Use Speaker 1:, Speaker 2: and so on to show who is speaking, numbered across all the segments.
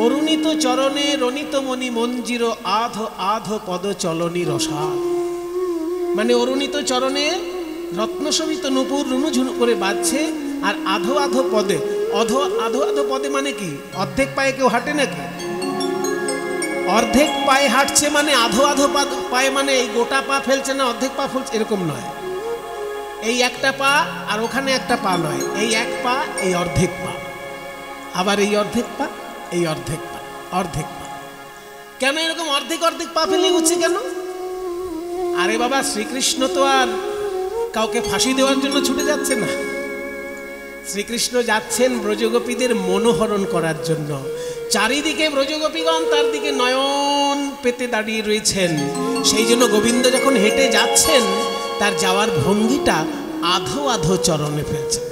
Speaker 1: অরুণিত চরণে রণিত মণি মঞ্জির আধ আধ পদ চলনি রসা। মানে অরুণিত চরণে রত্নশোভিত নূপুর রুনুঝুনু করে বাজছে, আর আধো আধো পদে, আধো আধো পদে মানে কি? অর্ধেক পায়ে কেউ হাঁটে নাকি? অর্ধেক পায়ে হাঁটছে মানে আধো আধো পায়ে মানে এই গোটা পা ফেলছে না, অর্ধেক পা ফেলছে এরকম নয়। এই একটা পা আর ওখানে একটা পা নয়, এই এক পা এই অর্ধেক পা, আবার এই অর্ধেক পা এই অর্ধেক পা, অর্ধেক পা। কেন এরকম অর্ধেক অর্ধেক পা ফেলে উঠছে কেন? আরে বাবা, শ্রীকৃষ্ণ তো আর কাউকে ফাঁসি দেওয়ার জন্য ছুটে যাচ্ছে না। শ্রীকৃষ্ণ যাচ্ছেন ব্রজগোপীদের মনোহরণ করার জন্য। চারিদিকে ব্রজগোপীগণ তার দিকে নয়ন পেতে দাঁড়িয়ে রয়েছেন। সেই জন্য গোবিন্দ যখন হেঁটে যাচ্ছেন তার যাওয়ার ভঙ্গিটা আধো আধো চরণে ফেলছেন।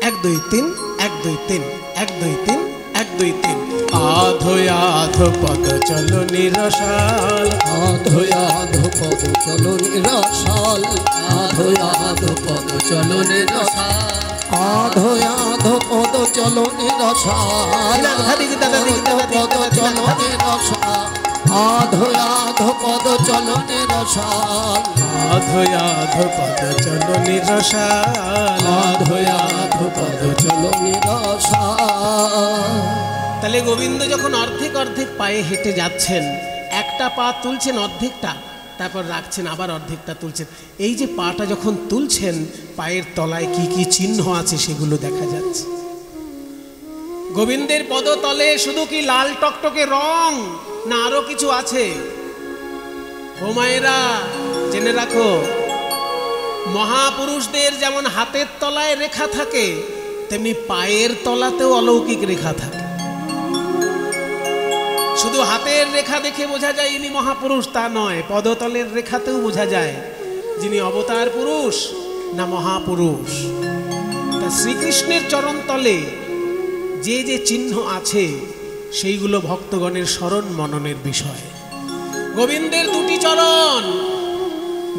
Speaker 1: 1 2 3 1 2 3 1 2 3 1 2 3। আধো আধো পদ চলনি রসাল,
Speaker 2: আধো আধো পদ চলনি রসাল, আধো আধো পদ চলনি রসাল, আধো আধো পদ চলনি রসাল, পদ চলনি রসাল, আধো আধো পদ চলনি রসাল,
Speaker 1: আধো আধো পদ চলনি রসাল,
Speaker 2: আধো আধো পদ চলনি রসাল।
Speaker 1: তাহলে গোবিন্দ যখন অর্ধেক অর্ধেক পায়ে হেঁটে যাচ্ছেন, একটা পা তুলছেন অর্ধেকটা, তারপর রাখছেন, আবার অর্ধেকটা তুলছেন। এই যে পাটা যখন তুলছেন, পায়ের তলায় কি কি চিহ্ন আছে সেগুলো দেখা যাচ্ছে। গোবিন্দের পদতলে শুধু কি লাল টকটকে রং, না আরো কিছু আছে? ও মায়েরা, জেনে রাখো, মহাপুরুষদের যেমন হাতের তলায় রেখা থাকে, তেমনি পায়ের তলাতেও অলৌকিক রেখা থাকে। শুধু হাতের রেখা দেখে বোঝা যায় ইনি মহাপুরুষ তা নয়, পদতলের রেখাতেও বোঝা যায় যিনি অবতার পুরুষ না মহাপুরুষ। তা শ্রীকৃষ্ণের চরণ তলে যে যে চিহ্ন আছে সেইগুলো ভক্তগণের স্মরণ মননের বিষয়। গোবিন্দের দুটি চরণ,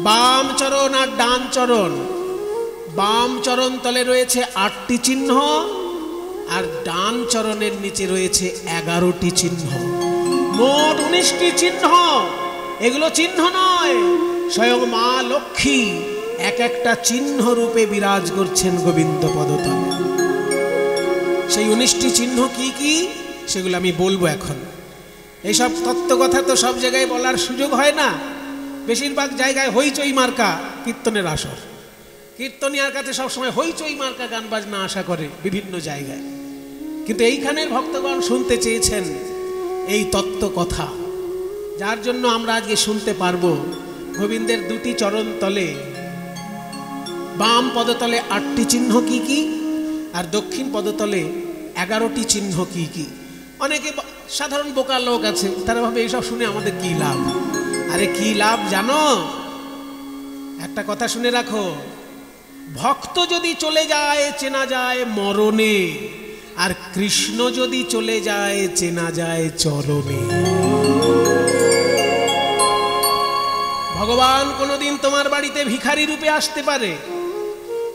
Speaker 1: বাম চরণ আর ডান চরণ। বাম চরণ তলে রয়েছে 8টি চিহ্ন, আর ডান চরণের নিচে রয়েছে 11টি চিহ্ন, মোট 19টি চিহ্ন। এগুলো চিহ্ন নয়, স্বয়ং মা লক্ষ্মী এক একটা চিহ্ন রূপে বিরাজ করছেন গোবিন্দ পদতলে। সেই 19টি চিহ্ন কি কি সেগুলো আমি বলবো এখন। এইসব তত্ত্ব কথা তো সব জায়গায় বলার সুযোগ হয় না। বেশিরভাগ জায়গায় হইচই মার্কা কীর্তনের আসর, কীর্তনিয়ার কাছে সবসময় হইচই মার্কা গান বাজনা আশা করে বিভিন্ন জায়গায়। কিন্তু এইখানের ভক্তগণ শুনতে চেয়েছেন এই তত্ত্ব কথা, যার জন্য আমরা আজকে শুনতে পারবো গোবিন্দের দুটি চরণ তলে, বাম পদতলে 8টি চিহ্ন কি কি, আর দক্ষিণ পদতলে 11টি চিহ্ন কি কি। অনেকে সাধারণ বোকা লোক আছে, তারা ভাবে এইসব শুনে আমাদের কি লাভ। আরে কি লাভ জানো? একটা কথা শুনে রাখো, ভক্ত যদি চলে যায় চেনা যায় মরণে, আর কৃষ্ণ যদি চলে যায় চেনা যায় চরণে। ভগবান কোনোদিন তোমার বাড়িতে ভিখারি রূপে আসতে পারে,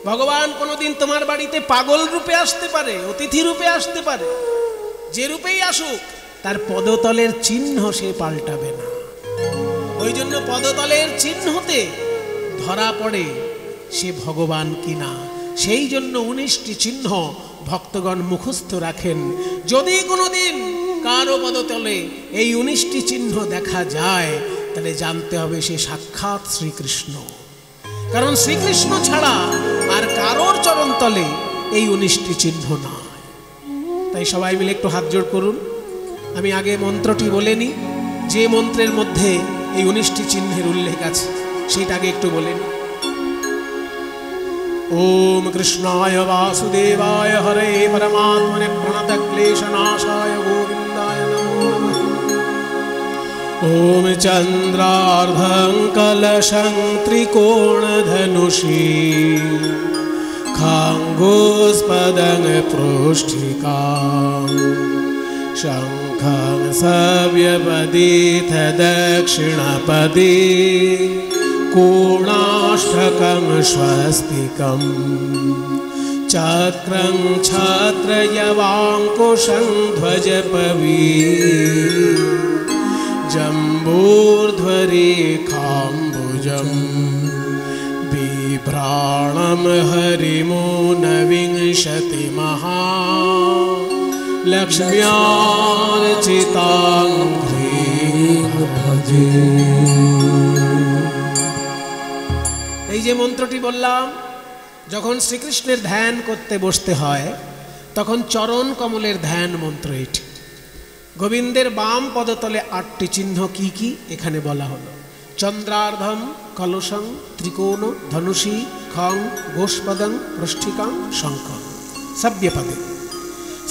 Speaker 1: ভগবান কোনোদিন তোমার বাড়িতে পাগল রূপে আসতে পারে, অতিথি রূপে আসতে পারে। যে রূপেই আসুক, তার পদতলের চিহ্ন সে পাল্টাবে না। ওই জন্য পদতলের চিহ্নতে ধরা পড়ে সে ভগবান কিনা। সেই জন্য 19টি চিহ্ন ভক্তগণ মুখস্থ রাখেন। যদি কোনোদিন কারো পদতলে এই 19টি চিহ্ন দেখা যায়, তাহলে জানতে হবে সে সাক্ষাৎ শ্রীকৃষ্ণ। কারণ শ্রীকৃষ্ণ ছাড়া আর কারোর চরণতলে এই 19টি চিহ্ন নয়। তাই সবাই মিলে একটু হাত জোড় করুন। আমি আগে মন্ত্রটি বলে নিই, যে মন্ত্রের মধ্যে এই 19টি চিহ্নের উল্লেখ আছে সেটা আগে একটু বলেন। ओम कृष्णाय वासुदेवाय हरे परमात्मने प्रणतक्लेशनाशाय गोविन्दाय नमो नमः। ओम चन्द्रार्धं कलशं त्रिकोणधनुषी खाङ्गोस्पदं पृष्ठिकां शङ्खं सव्यपदीथ दक्षिणपदी कोणाष्टकं स्वस्तिकं चक्रं छत्रयवाङ्कुशं ध्वजपवी जम्बूर्ध्वरेखाम्बुजं बिभ्राणं हरिमूनविंशतिमहा लक्ष्म्यार्चिताङ्घ्रीं भजे। এই যে মন্ত্রটি বললাম, যখন শ্রীকৃষ্ণের ধ্যান করতে বসতে হয় তখন চরণ কমলের ধ্যান মন্ত্র এটি। গোবিন্দের বাম পদতলে 8টি চিহ্ন কি কি এখানে বলা হলো। চন্দ্রার্ধম কলসং ত্রিকোণ ধনুষী খং গোষ্পদং পৃষ্ঠিকাং শঙ্খং। সব্যপদে,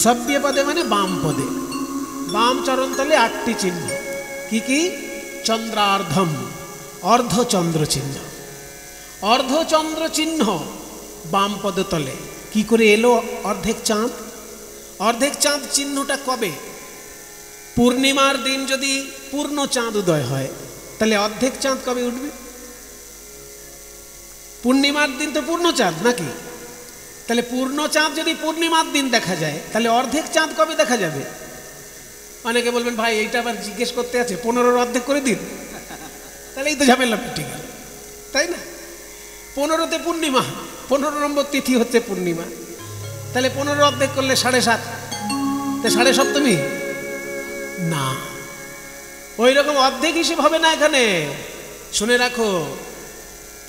Speaker 1: সব্যপদে মানে বাম পদে, বাম চরণতলে 8টি চিহ্ন কি কি? চন্দ্রার্ধম অর্ধচন্দ্র চিহ্ন, অর্ধচন্দ্র চিহ্ন বাম পদতলে। কি করে এলো অর্ধেক চাঁদ? অর্ধেক চাঁদ চিহ্নটা কবে? পূর্ণিমার দিন যদি পূর্ণ চাঁদ উদয় হয় তাহলে অর্ধেক চাঁদ কবে উঠবে? পূর্ণিমার দিন তো পূর্ণ চাঁদ নাকি? তাহলে পূর্ণ চাঁদ যদি পূর্ণিমার দিন দেখা যায় তাহলে অর্ধেক চাঁদ কবে দেখা যাবে? অনেকে বলবেন ভাই এইটা আবার জিজ্ঞেস করতে আছে, 15-র অর্ধেক করে দিন, তাহলে এই তো ঝামেলা মিটে গেল, তাই না? 15তে পূর্ণিমা, 15 নম্বর তিথি হচ্ছে পূর্ণিমা, তাহলে 15 অর্ধেক করলে 7.5, তা 7.5 না, ওই রকম অর্ধেক হিসেব হবে না এখানে। শুনে রাখো,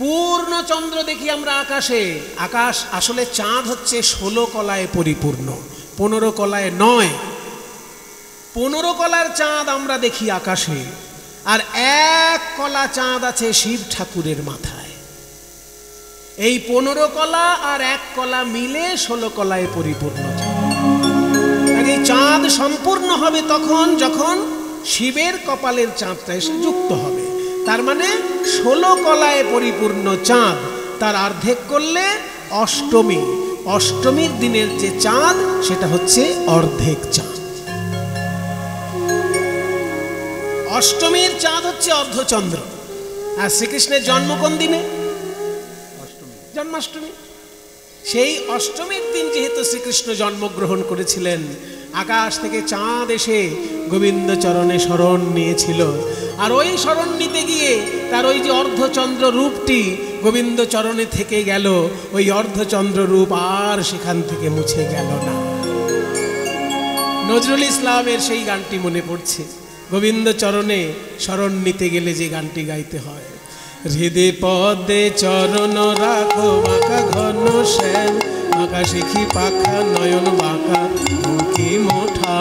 Speaker 1: পূর্ণ চন্দ্র দেখি আমরা আকাশে, আকাশ আসলে চাঁদ হচ্ছে 16 কলায় পরিপূর্ণ, 15 কলায় নয়। 15 কলার চাঁদ আমরা দেখি আকাশে, আর 1 কলা চাঁদ আছে শিব ঠাকুরের মাথায়। এই 15 কলা আর 1 কলা মিলে 16 কলায় পরিপূর্ণ চাঁদ। এই চাঁদ সম্পূর্ণ হবে তখন যখন শিবের কপালের চাঁদটা এসে যুক্ত হবে। তার মানে 16 কলায় পরিপূর্ণ চাঁদ, তার অর্ধেক করলে অষ্টমী, অষ্টমীর দিনের যে চাঁদ সেটা হচ্ছে অর্ধেক চাঁদ। অষ্টমীর চাঁদ হচ্ছে অর্ধচন্দ্র। আর শ্রীকৃষ্ণের জন্ম কোন দিনে? জন্মাষ্টমী। সেই অষ্টমীর দিন যেহেতু শ্রীকৃষ্ণ জন্মগ্রহণ করেছিলেন, আকাশ থেকে চাঁদ এসে গোবিন্দ চরণে শরণ নিয়েছিল। আর ওই শরণ নিতে গিয়ে তার ওই যে অর্ধচন্দ্র রূপটি গোবিন্দ চরণে থেকে গেল, ওই অর্ধচন্দ্র রূপ আর সেখান থেকে মুছে গেল না। নজরুল ইসলামের সেই গানটি মনে পড়ছে, গোবিন্দ চরণে শরণ নিতে গেলে যে গানটি গাইতে হয়। হৃদয় পদে চরণ রাখো বাঁকা ঘন শ্যাম, বাঁকা শিখি পাখা নয়ন বাঁকা বুকি মোঠা।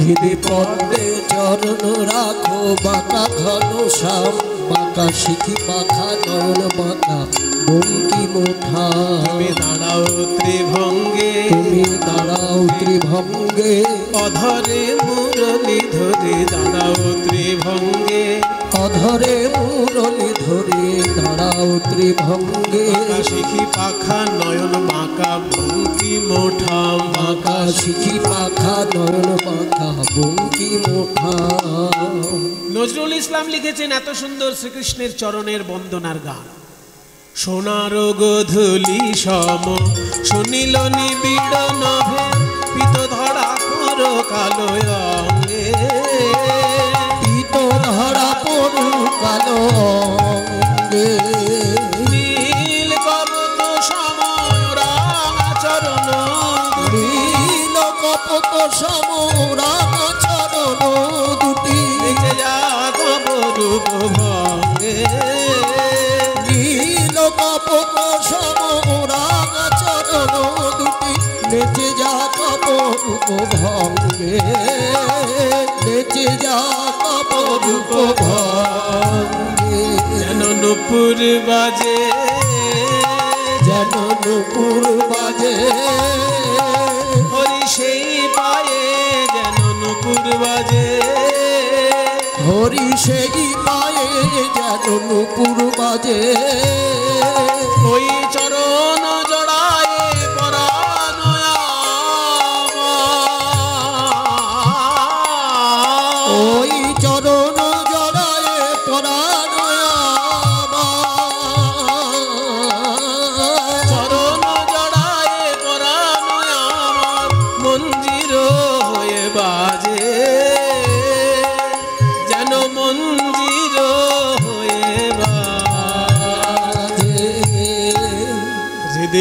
Speaker 2: হৃদয় পদে চরণ রাখো বাঁকা ঘন শ্যাম, বাঁকা শিখি পাখা নয়ন বাঁকা বুকি মোঠা।
Speaker 1: তুমি দাঁড়াও ত্রিভঙ্গে,
Speaker 2: তুমি দাঁড়াও ত্রিভঙ্গে,
Speaker 1: অধরে মুরলি ধরে দাঁড়াও ত্রিভঙ্গে,
Speaker 2: অধরে মুরলি ধরে দাঁড়াও ত্রিভঙ্গে।
Speaker 1: বাঁকা শিখি পাখা নয়ন বাঁকা বুকি মোঠা,
Speaker 2: বাঁকা শিখি পাখা নয়ন বাঁকা বুকি মোঠা।
Speaker 1: নজরুল ইসলাম লিখেছেন এত সুন্দর শ্রীকৃষ্ণের চরণের বন্দনার গান। সোনার গোধূলি সম শুনিল নিবিড় নভে, পিত ধরা করো কালো অঙ্গে,
Speaker 2: পিত ধরা পড়ু কালো অঙ্গে।
Speaker 1: নীল কপত সম রাঙা চরণ,
Speaker 2: নীল কপত সম রাঙা চরণ দুটি,
Speaker 1: দেখে যা কব রূপ ভঙ্গে।
Speaker 2: নীল কপত সম রাঙা চরণ দুটি, নেচে যা কপ রূপ ভঙ্গে, নেচে যা কপ রূপ ভঙ্গে।
Speaker 1: যেন নুপুর বাজে,
Speaker 2: যেন নুপুর বাজে,
Speaker 1: হরি সেই পায়ে যেন নুপুর বাজে,
Speaker 2: হরি সেই পায়ে যেন নুপুর বাজে।
Speaker 1: ওই চরণ জড়ায় পরাণ আমার,
Speaker 2: ওই চরণ জড়ায় পরাণ আমার,
Speaker 1: চরণ জড়ায় পরাণ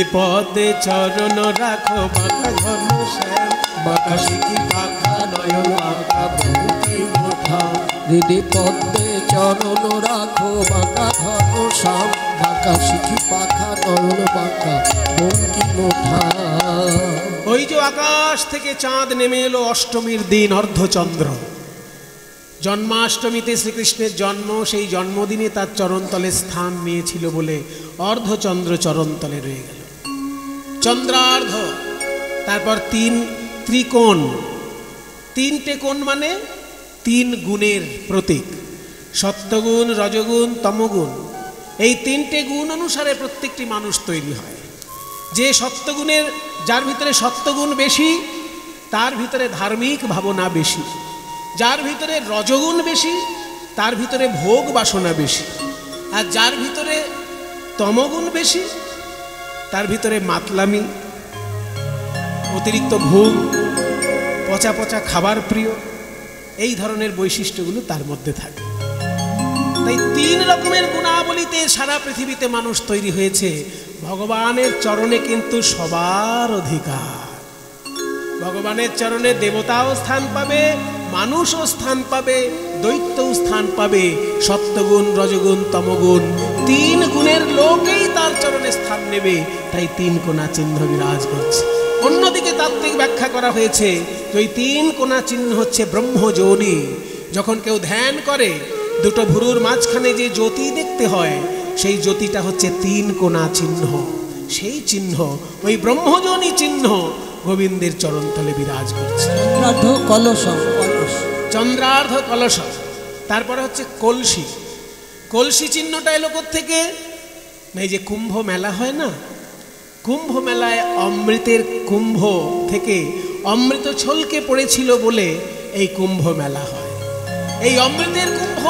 Speaker 1: হৃদি পদে চরণ রাখো বাঁকা ঘন শ্যাম, বাঁকা শিখি পাখা নয়ন পাখা বঙ্কিম ওঠা।
Speaker 2: হৃদি পদ্মে চরণ রাখো বাঁকা ঘন শ্যাম, বাঁকা শিখি পাখা নয়ন পাখা বঙ্কিম ওঠা।
Speaker 1: ওই যে আকাশ থেকে চাঁদ নেমে এলো অষ্টমীর দিন অর্ধচন্দ্র, জন্মাষ্টমীতে শ্রীকৃষ্ণের জন্ম, সেই জন্মদিনে তার চরণতলে স্থান নিয়েছিল বলে অর্ধচন্দ্র চরণতলে রয়ে গেল। চন্দ্রার্ধ, তারপর তিন ত্রিকোণ, তিনটে কোণ মানে তিন গুণের প্রতীক, সত্যগুণ, রজগুণ, তমগুণ। এই তিনটে গুণ অনুসারে প্রত্যেকটি মানুষ তৈরি হয়। যে সত্যগুণের, যার ভিতরে সত্যগুণ বেশি তার ভিতরে ধার্মিক ভাবনা বেশি, যার ভিতরে রজগুণ বেশি তার ভিতরে ভোগ বাসনা বেশি, আর যার ভিতরে তমগুণ বেশি তার ভিতরে মাতলামি, অতিরিক্ত ভোগ, পচা পচা খাবার প্রিয়, এই ধরনের বৈশিষ্ট্যগুলো তার মধ্যে থাকে। তাই তিন রকমের গুণাবলীতে সারা পৃথিবীতে মানুষ তৈরি হয়েছে। ভগবানের চরণে কিন্তু সবার অধিকার। ভগবানের চরণে দেবতাও স্থান পাবে, মানুষও স্থান পাবে, দৈত্যও স্থান পাবে। সত্যগুণ, রজগুণ, তমগুণ তিন গুণের লোকেই তার চরণে স্থান নেবে। তাই তিন কোণা চিহ্ন বিরাজ করছে। অন্যদিকে তাত্ত্বিক ব্যাখ্যা করা হয়েছে যে ওই তিন কোণা চিহ্ন হচ্ছে ব্রহ্মযোনি। যখন কেউ ধ্যান করে দুটো ভুরুর মাঝখানে যে জ্যোতি দেখতে হয়, সেই জ্যোতিটা হচ্ছে তিন কোণা চিহ্ন। সেই চিহ্ন, ওই ব্রহ্মযোনি চিহ্ন গোবিন্দের চরণতলে বিরাজ করছে।
Speaker 2: চন্দ্রার্ধ কলস,
Speaker 1: চন্দ্রার্ধ কলস, তারপরে হচ্ছে কলসি। কলসি চিহ্নটা এলো থেকে, এই যে কুম্ভ মেলা হয় না, কুম্ভ মেলায় অমৃতের কুম্ভ থেকে অমৃত ছলকে পড়েছিল বলে এই কুম্ভ মেলা হয়। এই অমৃতের কুম্ভ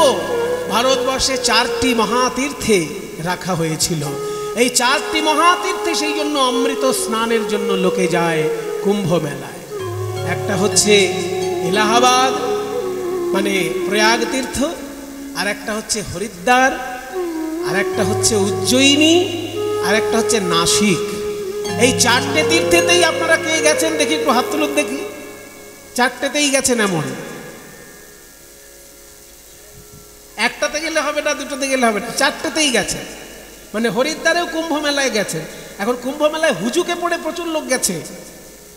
Speaker 1: ভারতবর্ষে 4টি মহাতীর্থে রাখা হয়েছিল। এই 4টি মহাতীর্থে সেই জন্য অমৃত স্নানের জন্য লোকে যায় কুম্ভ মেলায়। একটা হচ্ছে এলাহাবাদ মানে প্রয়াগ তীর্থ, আর একটা হচ্ছে হরিদ্বার, আর একটা হচ্ছে উজ্জয়িনী, আর একটা হচ্ছে নাসিক। এই 4টে তীর্থেতেই আপনারা কে গেছেন দেখি, একটু হাত তুলুন দেখি। 4টেতেই গেছেন এমন? একটাতে গেলে হবে না, দুটোতে গেলে হবে না, 4টেতেই গেছে। মানে হরিদ্বারেও কুম্ভ মেলায় গেছে। এখন কুম্ভ মেলায় হুজুকে পড়ে প্রচুর লোক গেছে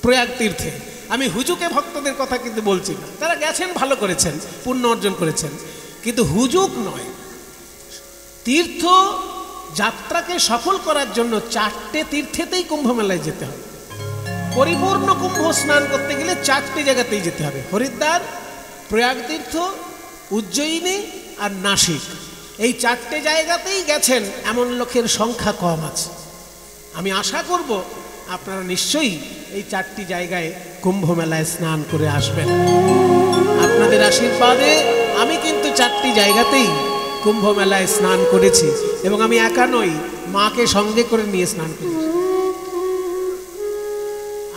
Speaker 1: প্রয়াগ তীর্থে। আমি হুজুকে ভক্তদের কথা কিন্তু বলছি না, তারা গেছেন, ভালো করেছেন, পুণ্য অর্জন করেছেন, কিন্তু হুজুক নয়। তীর্থ যাত্রাকে সফল করার জন্য 4টে তীর্থেতেই কুম্ভ মেলায় যেতে হবে। পরিপূর্ণ কুম্ভ স্নান করতে গেলে 4টে জায়গাতেই যেতে হবে, হরিদ্বার, প্রয়াগ তীর্থ, উজ্জয়িনী আর নাসিক। এই 4টে জায়গাতেই গেছেন এমন লোকের সংখ্যা কম আছে। আমি আশা করব আপনারা নিশ্চয়ই এই 4টি জায়গায় কুম্ভ মেলায় স্নান করে আসবেন। আপনাদের আশীর্বাদে আমি কিন্তু 4টি জায়গাতেই কুম্ভ মেলায় স্নান করেছি, এবং আমি একা নই, মাকে সঙ্গে করে নিয়ে স্নান করেছি।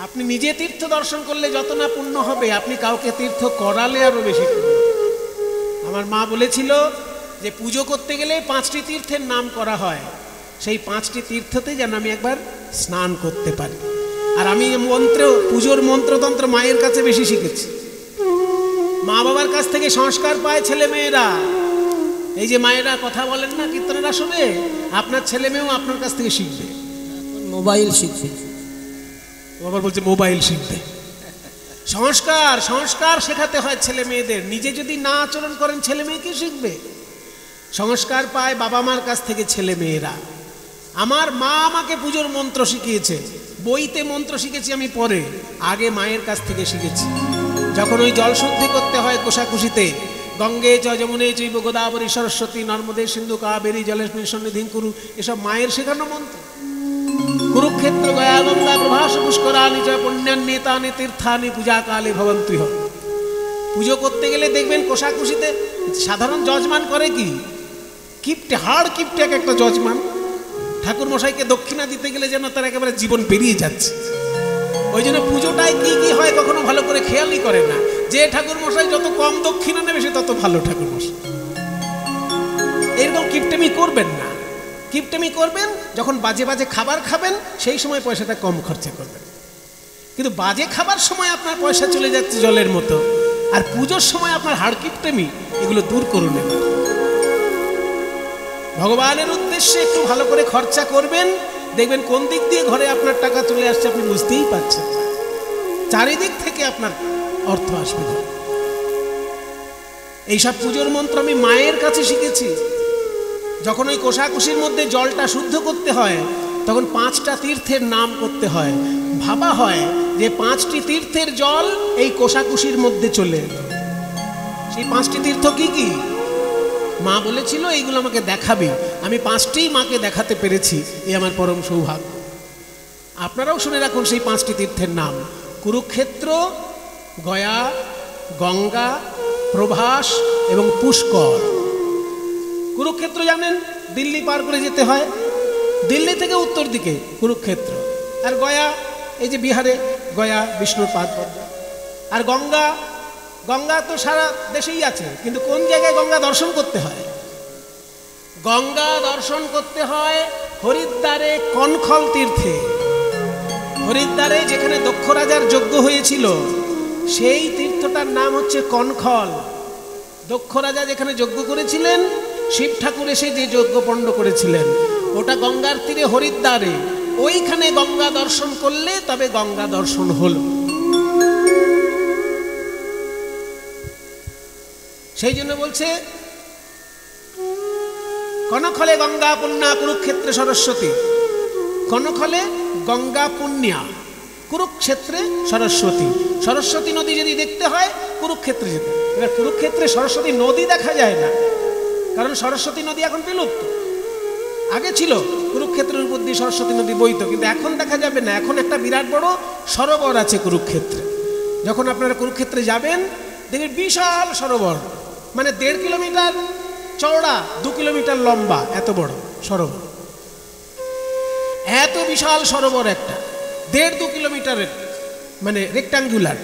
Speaker 1: আপনি নিজে তীর্থ দর্শন করলে যত না পুণ্য হবে, আপনি কাউকে তীর্থ করালে আরো বেশি পুণ্য। আমার মা বলেছিল যে পুজো করতে গেলে 5টি তীর্থের নাম করা হয়, সেই 5টি তীর্থতে যেন আমি একবার স্নান করতে পারি। আর আমি পুজোর মন্ত্রতন্ত্র মায়ের কাছে বেশি শিখেছি। মা বাবার কাছ থেকে সংস্কার পায় ছেলে মেয়েরা। এই যে মায়েরা কথা বলেন না কীর্তনেরা শুনে, আপনার ছেলে মেয়েও আপনার কাছ থেকে শিখবে।
Speaker 2: মোবাইল শিখবে,
Speaker 1: আবার বলছে মোবাইল শিখবে। সংস্কার শেখাতে হয় ছেলে মেয়েদের। নিজে যদি না আচরণ করেন ছেলে মেয়ে কি শিখবে? সংস্কার পায় বাবা মার কাছ থেকে ছেলে মেয়েরা। আমার মা আমাকে পুজোর মন্ত্র শিখিয়েছে, বইতে মন্ত্র শিখেছি আমি পরে, আগে মায়ের কাছ থেকে শিখেছি। যখন ওই জল শুদ্ধি করতে হয় কোষাকুষিতে, গঙ্গে চ যমুনে চৈব গোদাবরী সরস্বতী নর্মদে সিন্ধু কাবেরী জলেস্মিন সন্নিধিং কুরু, এসব মায়ের শেখানো মন্ত্র। কুরুক্ষেত্র গয়া গঙ্গা প্রভাস পুষ্করানি চ পুণ্যান্নেতানি তীর্থানি পূজা কালে ভবন্তু। পুজো করতে গেলে দেখবেন কোষাকুষিতে সাধারণ যজমান করে কি, কিপটে, হাড় কিপটে একটা যজমান। ঠাকুর মশাইকে দক্ষিণা দিতে গেলে যেন তার একেবারে জীবন পেরিয়ে যাচ্ছে। ওই জন্য পুজোটায় কি কি হয় কখনো ভালো করে খেয়ালই করে না। যে ঠাকুর মশাই যত কম দক্ষিণা নেবে সে তত ভালো ঠাকুর মশাই। এরকম কিপটেমি করবেন না। কিপটেমি করবেন, যখন বাজে বাজে খাবার খাবেন সেই সময় পয়সাটা কম খরচা করবেন। কিন্তু বাজে খাবার সময় আপনার পয়সা চলে যাচ্ছে জলের মতো, আর পুজোর সময় আপনার হাড় কিপটেমি, এগুলো দূর করুন। ভগবানের উদ্দেশ্যে একটু ভালো করে খরচা করবেন, দেখবেন কোন দিক দিয়ে ঘরে আপনার টাকা চলে আসছে আপনি বুঝতেই পারছেন। চারিদিক থেকে আপনার অর্থ আসবে। এইসব পুজোর মন্ত্র আমি মায়ের কাছে শিখেছি। যখন ওই কোষাকুষির মধ্যে জলটা শুদ্ধ করতে হয়, তখন 5টা তীর্থের নাম করতে হয়। ভাবা হয় যে 5টি তীর্থের জল এই কোষাকুষির মধ্যে চলে এলো। সেই 5টি তীর্থ কি কি? মা বলেছিল এইগুলো আমাকে দেখাবি, আমি 5টিই মাকে দেখাতে পেরেছি, এই আমার পরম সৌভাগ্য। আপনারাও শুনে রাখুন সেই 5টি তীর্থের নাম: কুরুক্ষেত্র, গয়া, গঙ্গা, প্রভাস এবং পুষ্কর। কুরুক্ষেত্র জানেন, দিল্লি পার করে যেতে হয়, দিল্লি থেকে উত্তর দিকে কুরুক্ষেত্র। আর গয়া এই যে বিহারে গয়া, বিষ্ণুর পাদ পদ্ম। আর গঙ্গা, গঙ্গা তো সারা দেশেই আছে, কিন্তু কোন জায়গায় গঙ্গা দর্শন করতে হয়? গঙ্গা দর্শন করতে হয় হরিদ্বারে কনখল তীর্থে। হরিদ্বারে যেখানে দক্ষ রাজার যজ্ঞ হয়েছিল, সেই তীর্থটার নাম হচ্ছে কনখল। দক্ষ রাজা যেখানে যজ্ঞ করেছিলেন, শিব ঠাকুর এসে যে যজ্ঞ পণ্ড করেছিলেন, ওটা গঙ্গার তীরে হরিদ্বারে। ওইখানে গঙ্গা দর্শন করলে তবে গঙ্গা দর্শন হলো। সেই জন্য বলছে কনখলে গঙ্গা পুণ্যা কুরুক্ষেত্রে সরস্বতী। কনখলে গঙ্গা পুণ্যা, কুরুক্ষেত্রে সরস্বতী। সরস্বতী নদী যদি দেখতে হয় কুরুক্ষেত্রে যেতে। এবার কুরুক্ষেত্রে সরস্বতী নদী দেখা যায় না, কারণ সরস্বতী নদী এখন বিলুপ্ত। আগে ছিল কুরুক্ষেত্রের উপর দিয়ে সরস্বতী নদী বইতো, কিন্তু এখন দেখা যাবে না। এখন একটা বিরাট বড় সরোবর আছে কুরুক্ষেত্রে। যখন আপনারা কুরুক্ষেত্রে যাবেন দেখবেন বিশাল সরোবর, মানে 1.5 কিলোমিটার চওড়া, 2 কিলোমিটার লম্বা, এত বড় সরোবর। এত বিশাল সরোবর একটা 1.5-2 কিলোমিটারের, মানে রেক্টাঙ্গুলার,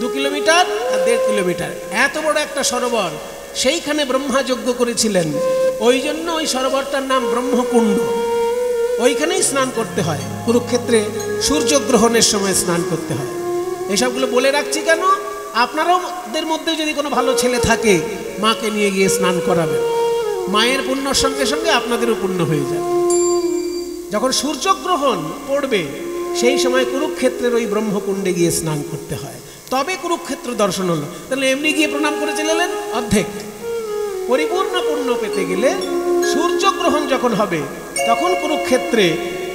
Speaker 1: 2 কিলোমিটার আর 1.5 কিলোমিটার, এত বড় একটা সরোবর। সেইখানে ব্রহ্মা যজ্ঞ করেছিলেন, ওই জন্য ওই সরোবরটার নাম ব্রহ্মকুণ্ড। ওইখানেই স্নান করতে হয়। কুরুক্ষেত্রে সূর্যগ্রহণের সময় স্নান করতে হয়। এসবগুলো বলে রাখছি কেন? আপনাদের মধ্যে যদি কোনো ভালো ছেলে থাকে, মাকে নিয়ে গিয়ে স্নান করাবেন। মায়ের পুণ্যর সঙ্গে সঙ্গে আপনাদেরও পুণ্য হয়ে যাবে। যখন সূর্যগ্রহণ পড়বে সেই সময় কুরুক্ষেত্রের ওই ব্রহ্মকুণ্ডে গিয়ে স্নান করতে হয়, তবে কুরুক্ষেত্র দর্শন হলো। তাহলে এমনি গিয়ে প্রণাম করে চলে এলেন, অর্ধেক। পরিপূর্ণ পুণ্য পেতে গেলে সূর্যগ্রহণ যখন হবে তখন কুরুক্ষেত্রে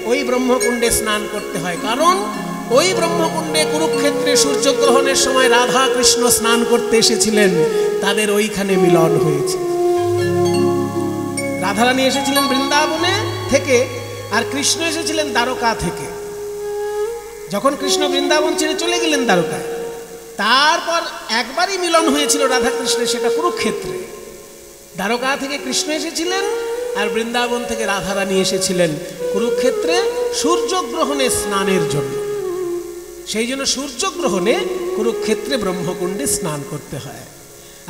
Speaker 1: ওই ব্রহ্মকুণ্ডে স্নান করতে হয়। কারণ ওই ব্রহ্মকুণ্ডে কুরুক্ষেত্রে সূর্যগ্রহণের সময় রাধা কৃষ্ণ স্নান করতে এসেছিলেন, তাদের ওইখানে মিলন হয়েছে। রাধারানী এসেছিলেন বৃন্দাবনে থেকে, আর কৃষ্ণ এসেছিলেন দ্বারকা থেকে। যখন কৃষ্ণ বৃন্দাবন ছেড়ে চলে গেলেন দ্বারকায়, তারপর একবারই মিলন হয়েছিল রাধা কৃষ্ণের, সেটা কুরুক্ষেত্রে। দ্বারকা থেকে কৃষ্ণ এসেছিলেন আর বৃন্দাবন থেকে রাধারানী এসেছিলেন কুরুক্ষেত্রে সূর্যগ্রহণে স্নানের জন্য। সেই জন্য সূর্যগ্রহণে কুরুক্ষেত্রে ব্রহ্মকুণ্ডে স্নান করতে হয়।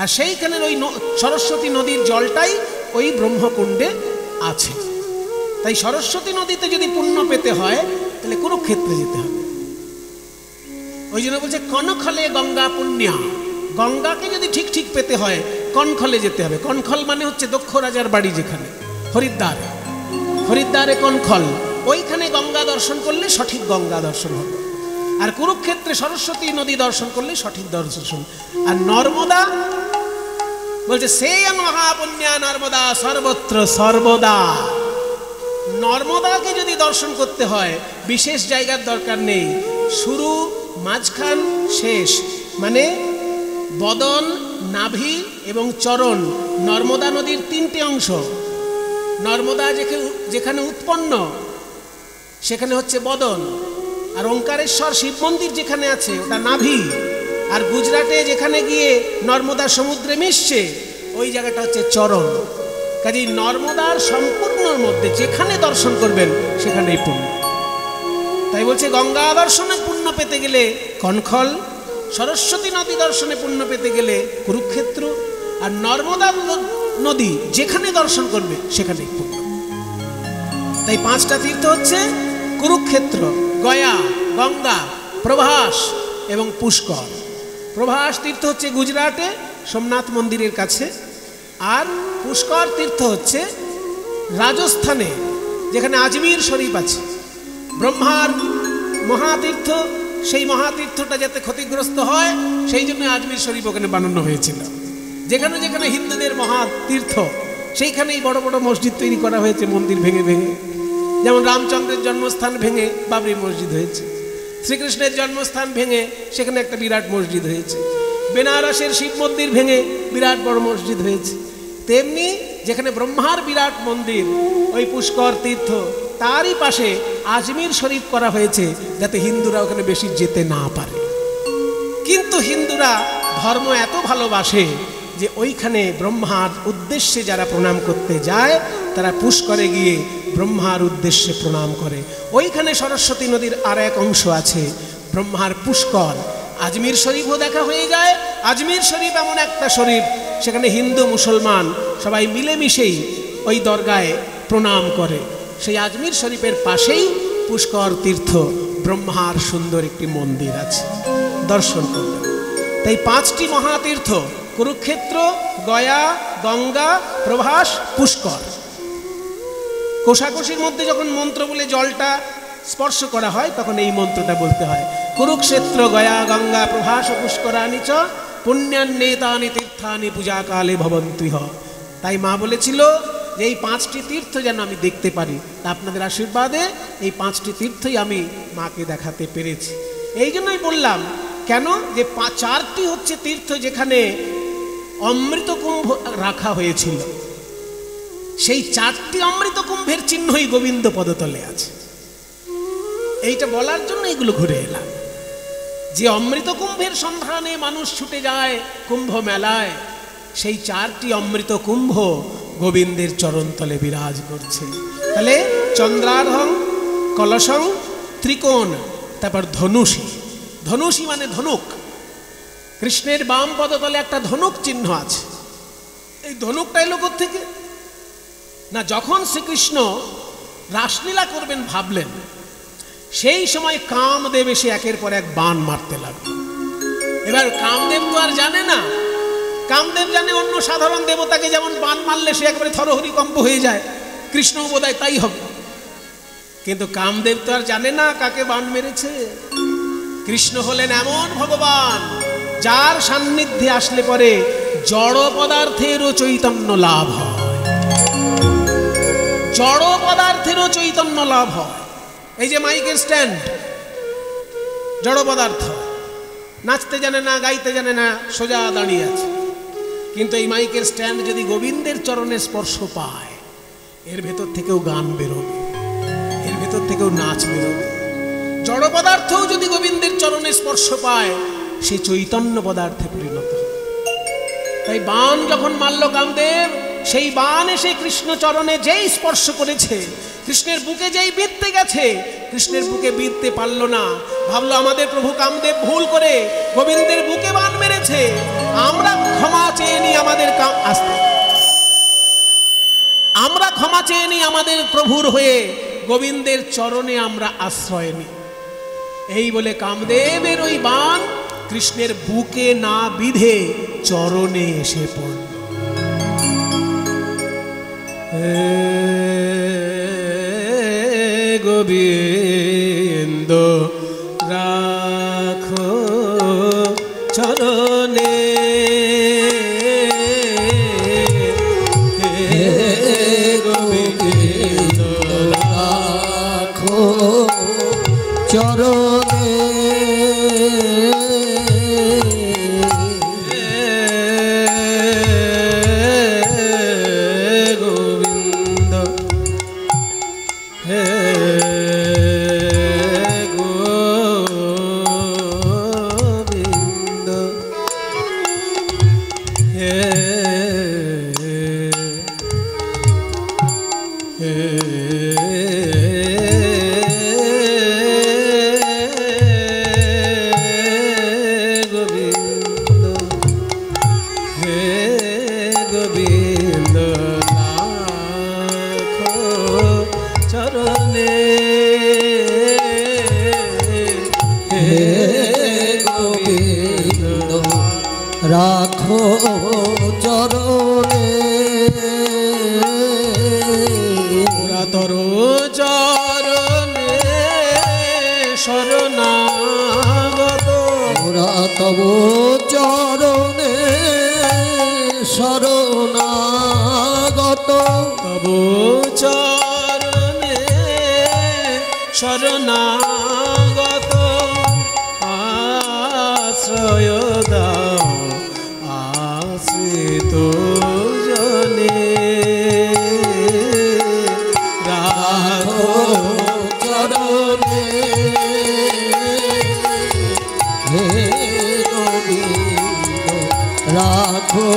Speaker 1: আর সেইখানের ওই সরস্বতী নদীর জলটাই ওই ব্রহ্মকুণ্ডে আছে। তাই সরস্বতী নদীতে যদি পুণ্য পেতে হয় তাহলে কুরুক্ষেত্রে যেতে হবে। ওই জন্য বলছে কনখলে গঙ্গা পুণ্যা। গঙ্গাকে যদি ঠিক ঠিক পেতে হয় কনখলে যেতে হবে। কনখল মানে হচ্ছে দক্ষ রাজার বাড়ি, যেখানে হরিদ্বারে। হরিদ্বারে কনখল, ওইখানে গঙ্গা দর্শন করলে সঠিক গঙ্গা দর্শন হবে। আর কুরুক্ষেত্রে সরস্বতী নদী দর্শন করলে সঠিক দর্শন। আর নর্মদা বলছে সেয়ং মহাপুণ্যা নর্মদা সর্বত্র সর্বদা। নর্মদাকে যদি দর্শন করতে হয় বিশেষ জায়গার দরকার নেই, শুরু, মাঝখান, শেষ, মানে বদন, নাভি এবং চরণ, নর্মদা নদীর 3টে অংশ। নর্মদা যেখানে উৎপন্ন সেখানে হচ্ছে বদন, আর ওঙ্কারেশ্বর শিব মন্দির যেখানে আছে ওটা নাভি, আর গুজরাটে যেখানে গিয়ে নর্মদা সমুদ্রে মিশছে ওই জায়গাটা হচ্ছে চরণ। কাজেই নর্মদার সম্পূর্ণর মধ্যে যেখানে দর্শন করবেন সেখানেই পুণ্য। তাই বলছে গঙ্গা দর্শনে পুণ্য পেতে গেলে কনখল, সরস্বতী নদী দর্শনে পুণ্য পেতে গেলে কুরুক্ষেত্র, আর নর্মদা নদী যেখানে দর্শন করবে সেখানেই পুণ্য। তাই 5টা তীর্থ হচ্ছে কুরুক্ষেত্র, গয়া, গঙ্গা, প্রভাস এবং পুষ্কর। প্রভাস তীর্থ হচ্ছে গুজরাটে সোমনাথ মন্দিরের কাছে, আর পুষ্কর তীর্থ হচ্ছে রাজস্থানে, যেখানে আজমির শরীফ আছে। ব্রহ্মার মহাতীর্থ, সেই মহাতীর্থটা যাতে ক্ষতিগ্রস্ত হয় সেই জন্য আজমির শরীফ ওখানে বানানো হয়েছিল। যেখানে যেখানে হিন্দুদের মহাতীর্থ সেইখানেই বড় বড় মসজিদ তৈরি করা হয়েছে, মন্দির ভেঙে ভেঙে। যেমন রামচন্দ্রের জন্মস্থান ভেঙে বাবরি মসজিদ হয়েছে, শ্রীকৃষ্ণের জন্মস্থান ভেঙে সেখানে একটা বিরাট মসজিদ হয়েছে, বেনারসের শিব মন্দির ভেঙে বিরাট বড় মসজিদ হয়েছে। তেমনি যেখানে ব্রহ্মার বিরাট মন্দির ওই পুষ্কর তীর্থ, তারই পাশে আজমির শরীফ করা হয়েছে যাতে হিন্দুরা ওখানে বেশি যেতে না পারে। কিন্তু হিন্দুরা ধর্ম এত ভালোবাসে যে ওইখানে ব্রহ্মার উদ্দেশ্যে যারা প্রণাম করতে যায় তারা পুষ্করে গিয়ে ব্রহ্মার উদ্দেশ্যে প্রণাম করে। ওইখানে সরস্বতী নদীর আর এক অংশ আছে, ব্রহ্মার পুষ্কর। আজমির শরীফও দেখা হয়ে যায়। আজমির শরীফ এমন একটা শরীফ, সেখানে হিন্দু মুসলমান সবাই মিলেমিশেই ওই দরগায় প্রণাম করে। সেই আজমির শরীফের পাশেই পুষ্কর তীর্থ, ব্রহ্মার সুন্দর একটি মন্দির আছে, দর্শন করবেন। তাই 5টি মহাতীর্থ কুরুক্ষেত্র, গয়া, গঙ্গা, প্রভাস, পুষ্কর। কোষাকুষির মধ্যে যখন মন্ত্র বলে জলটা স্পর্শ করা হয় তখন এই মন্ত্রটা বলতে হয়, কুরুক্ষেত্র গয়া গঙ্গা প্রভাস পুষ্করানি চ পুণ্যান্নেতানি তীর্থানি পূজাকালে ভবন্তিহ। তাই মা বলেছিল যে এই 5টি তীর্থ যেন আমি দেখতে পারি। তা আপনাদের আশীর্বাদে এই 5টি তীর্থই আমি মাকে দেখাতে পেরেছি। এই জন্যই বললাম, কেন যে 4টি হচ্ছে তীর্থ যেখানে অমৃত কুম্ভ রাখা হয়েছিল, সেই 4টি অমৃত কুম্ভের চিহ্নই গোবিন্দ পদতলে আছে। এইটা বলার জন্য এগুলো ঘুরে এলাম, যে অমৃত কুম্ভের সন্ধানে মানুষ ছুটে যায় কুম্ভ মেলায়, সেই 4টি অমৃত কুম্ভ গোবিন্দের চরণতলে বিরাজ করছে। তাহলে চন্দ্রার্ধং, কলসং, ত্রিকোণ, তারপর ধনুষী। ধনুষী মানে ধনুক। কৃষ্ণের বাম পদতলে একটা ধনুক চিহ্ন আছে। এই ধনুকটা এলো কোত্থেকে? না, যখন শ্রীকৃষ্ণ রাসলীলা করবেন ভাবলেন, সেই সময় কামদেব এসে একের পর এক বাণ মারতে লাগলো। এবার কামদেব তো আর জানে না, কামদেব জানে অন্য সাধারণ দেবতাকে যেমন বাণ মারলে সে একেবারে থরহরিকম্প হয়ে যায়, কৃষ্ণও বোধহয় তাই হবে। কিন্তু কামদেব তো আর জানে না কাকে বাণ মেরেছে। কৃষ্ণ হলেন এমন ভগবান যার সান্নিধ্যে আসলে পরে জড় পদার্থেরও চৈতন্য লাভ হয়, জড় পদার্থেরও চৈতন্য লাভ হয়। এই যে মাইকের স্ট্যান্ড, জড় পদার্থ, নাচতে জানে না, গাইতে জানে না, সোজা দাঁড়িয়ে আছে। কিন্তু এই মাইকের স্ট্যান্ড যদি গোবিন্দের চরণে স্পর্শ পায়, এর ভেতর থেকেও গান বেরোবে, এর ভেতর থেকেও নাচ বেরোবে। জড় পদার্থও যদি গোবিন্দের চরণে স্পর্শ পায়, সে চৈতন্য পদার্থে পরিণত হয়। তাই বাণ যখন মারল কামদেব, সেই বাণ এসে কৃষ্ণ চরণে যেই স্পর্শ করেছে, কৃষ্ণের বুকে যেই বিঁধতে গেছে, কৃষ্ণের বুকে বিঁধতে পারল না। ভাবলো আমাদের প্রভু কামদেব ভুল করে গোবিন্দের বুকে বাণ মেরেছে, আমরা ক্ষমা চেয়ে নিই আমাদের আমরা ক্ষমা চেয়ে নিই আমাদের প্রভুর হয়ে, গোবিন্দের চরণে আমরা আশ্রয় নিই। এই বলে কামদেবের ওই বাণ কৃষ্ণের বুকে না বিধে চরণে এসে পড়ল। গোবিন্দ রাখো চরণে,
Speaker 2: গোবিন্দ রাখো চরণে,
Speaker 1: গোবিন্দ হে গোবিন্দ হে হে গোবিন্দ হে গোবিন্দ রাখো চরণে।
Speaker 2: চরণে
Speaker 1: ওরা তর চরণে শরণাগত,
Speaker 2: ওরা তব চরণে শরণাগত,
Speaker 1: তব চরণে শরণাগত, আশ্রয় দাও আশ্রিত জনে, রাখো
Speaker 2: চরণে হে গোবিন্দ, রাখো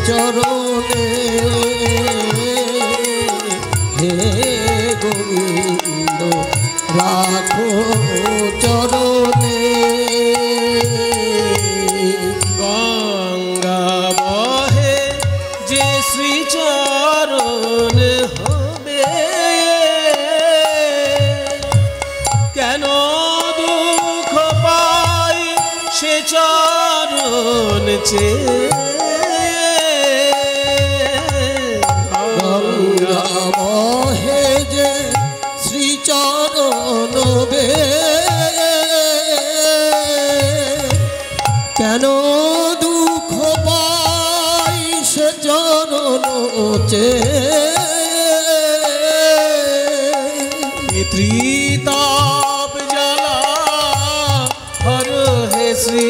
Speaker 2: চরণে হে গোবিন্দ, রাখো চরণে।
Speaker 1: গঙ্গা বহে যে শ্রীচরণ হবে, কেন দুঃখ পাই সে চরণ চেয়ে,
Speaker 2: গঙ্গা বহে যে শ্রীচরণ বে, কেন দুঃখ পাই সে চরণ চেয়ে,
Speaker 1: ত্রিতাপ জ্বালা হর হে শ্রী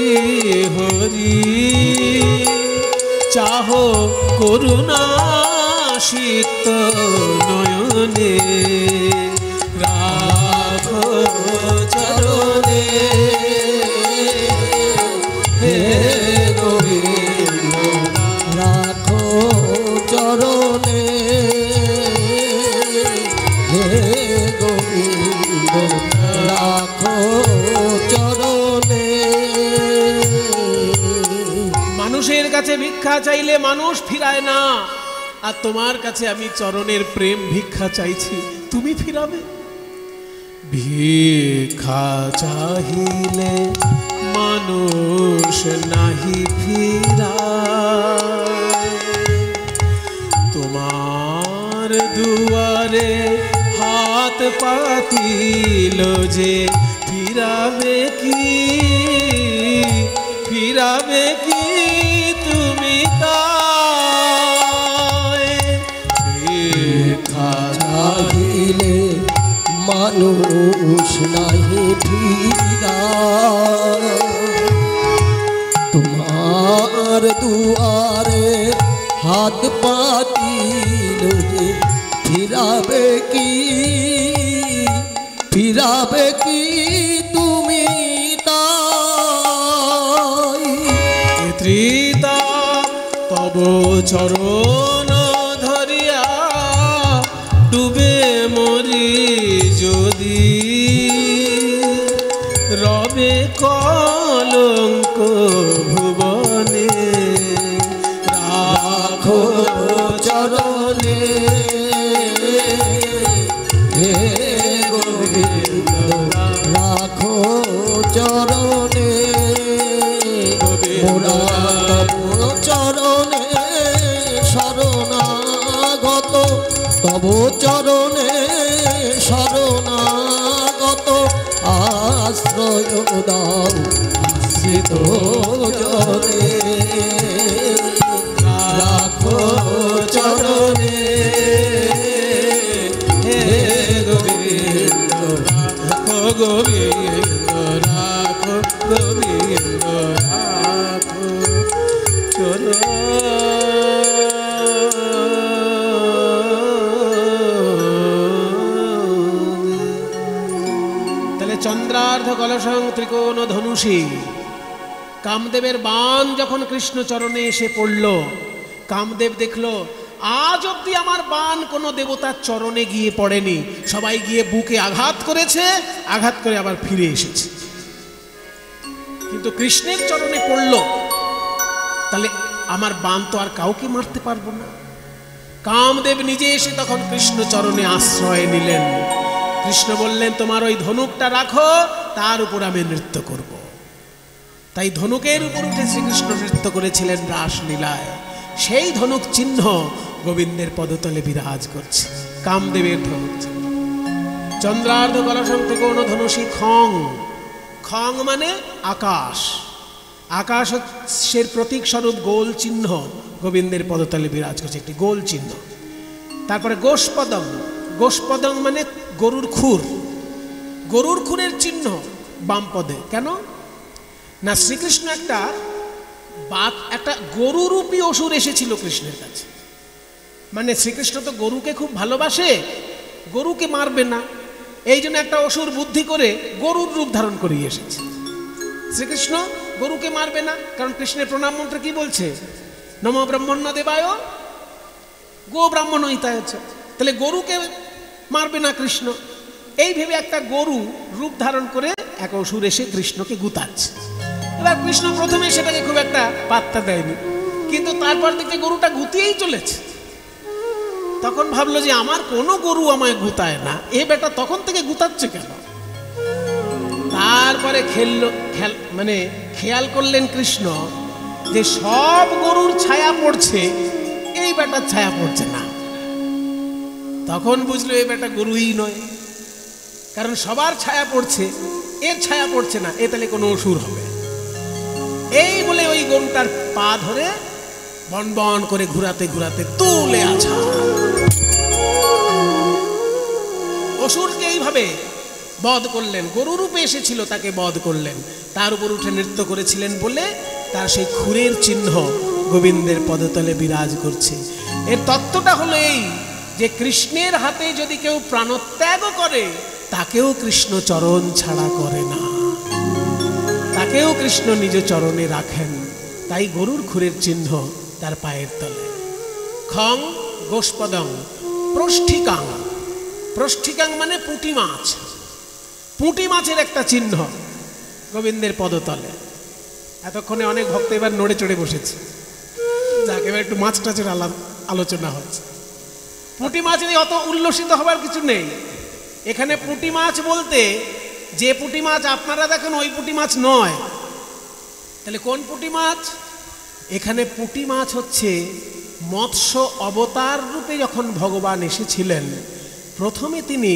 Speaker 1: হরি, চাহ করুণা সিক্ত নয়নে, রাখো চরণে হে গোবিন্দ,
Speaker 2: রাখো চরণে হে গোবিন্দ, রাখো চরণে।
Speaker 1: মানুষের কাছে ভিক্ষা চাইলে মানুষ ফিরায় না, আর তোমার কাছে আমি চরণের প্রেম ভিক্ষা চাইছি, তুমি ফিরাবে। ভিক্ষা চাহিলে মানুষ নাহি ফিরায়, তোমার দুয়ারে হাত পাতিল যে ফিরাবে কি, ফিরাবে কি তুমি তাই, ভিক্ষা
Speaker 2: চাহিলে মানুষ নাহি ফিরায়, তোমার দুয়ারে হাত পাতিল যে ফিরাবে কি, ফিরাবে কি তুমি তাই,
Speaker 1: ত্রিতা তব চরণ ধরিয়া ডুবে মরি যদি, রবে কলঙ্ক ভুবনে, রাখো
Speaker 2: চরণে হে গোবিন্দ, রাখো চরণে, মোরা তব চরণে শরণাগত, তব চরণে শরণাগত, আশ্রয় দাও আশ্রিত জনে, রাখো চরণে হে গোবিন্দ,
Speaker 1: রাখো গোবিন্দ, রাখো গোবিন্দ, রাখো চরণ। তাহলে চন্দ্রার্ধ কলসং ত্রিকোণ ধনুষী, কামদেবের বাণ যখন কৃষ্ণ চরণে এসে পড়ল, কামদেব দেখলো আজ অব্দি আমার বাণ কোনো দেবতার চরণে গিয়ে পড়েনি, সবাই গিয়ে বুকে আঘাত করেছে, আঘাত করে আবার ফিরে এসেছে, কিন্তু কৃষ্ণের চরণে পড়ল, তাহলে আমার বাণ তো আর কাউকে মারতে পারবো না। কামদেব নিজে এসে তখন কৃষ্ণ চরণে আশ্রয় নিলেন। কৃষ্ণ বললেন তোমার ওই ধনুকটা রাখো, তার উপর আমি নৃত্য করব। তাই ধনুকের উপর উঠে শ্রীকৃষ্ণ নৃত্য করেছিলেন রাসলীলায়। সেই ধনুক চিহ্ন গোবিন্দের পদতলে বিরাজ করছে, কামদেবের ধনুক চিহ্ন। চন্দ্রার্ধ কলসম থেকে অনুধনুষী খং, খং মানে আকাশ, আকাশের প্রতীক স্বরূপ গোল চিহ্ন গোবিন্দের পদতলে বিরাজ করছে, একটি গোল চিহ্ন। তারপরে গোষ্পদম, গোষ্পদম মানে গরুর খুর, গরুর খুরের চিহ্ন বাম পদে। কেন না, শ্রীকৃষ্ণ একটা গরুরূপী অসুর এসেছিল কৃষ্ণের কাছে। মানে শ্রীকৃষ্ণ তো গরুকে খুব ভালোবাসে, গরুকে মারবে না, এই জন্য একটা অসুর বুদ্ধি করে গরুর রূপ ধারণ করিয়ে এসেছে। শ্রীকৃষ্ণ গরুকে মারবে না, কারণ কৃষ্ণের প্রণাম মন্ত্র কি বলছে? নমো ব্রহ্মণ্য দেবায় গো ব্রাহ্মণ হিতায়। তাহলে গরুকে মারবে না কৃষ্ণ, এই ভেবে একটা গরু রূপ ধারণ করে এক অসুর এসে কৃষ্ণকে গুতাচ্ছে। এবার কৃষ্ণ প্রথমে সেটাকে খুব একটা পাত্তা দেয়নি, কিন্তু তারপর দেখে গরুটা গুতিয়েই চলেছে। তখন ভাবলো যে আমার কোনো গরু আমায় গুতায় না, এ বেটা তখন থেকে গুতাচ্ছে কেন? তারপরে খেয়াল করলেন কৃষ্ণ যে সব গরুর ছায়া পড়ছে, এই বেটার ছায়া পড়ছে না। তখন বুঝলো এই বেটা গরুই নয়, কারণ সবার ছায়া পড়ছে, এর ছায়া পড়ছে না, এ তাহলে কোনো অসুর হবে। এই বলে ওই গরুটার পা ধরে বন বন করে ঘুরাতে ঘুরাতে তুলে আছা অসুরকে এইভাবে বধ করলেন। গরুরূপে এসেছিল, তাকে বধ করলেন, তার উপর উঠে নৃত্য করেছিলেন বলে তার সেই খুরের চিহ্ন গোবিন্দের পদতলে বিরাজ করছে। এর তত্ত্বটা হলো এই যে কৃষ্ণের হাতে যদি কেউ প্রাণত্যাগ করে, তাকেও কৃষ্ণ চরণ ছাড়া করে না, তাকেও কৃষ্ণ নিজ চরণে রাখেন। তাই গরুর খুরের চিহ্ন তার পায়ের তলে। খং গোষ্পদং প্রষ্ঠিকাং, প্রষ্ঠিকাং মানে পুঁটি মাছ, পুঁটি মাছের একটা চিহ্ন গোবিন্দের পদতলে। এতক্ষণে অনেক ভক্ত এবার নড়ে চড়ে বসেছে, যাকে এবার একটু মাছ টাছের আলোচনা হচ্ছে। পুঁটি মাছ নিয়ে অত উল্লসিত হবার কিছু নেই। এখানে পুঁটি মাছ বলতে যে পুঁটি মাছ আপনারা দেখেন ওই পুঁটি মাছ নয়। তাহলে কোন পুঁটি মাছ? এখানে পুঁটি মাছ হচ্ছে মৎস্য অবতার রূপে যখন ভগবান এসেছিলেন, প্রথমে তিনি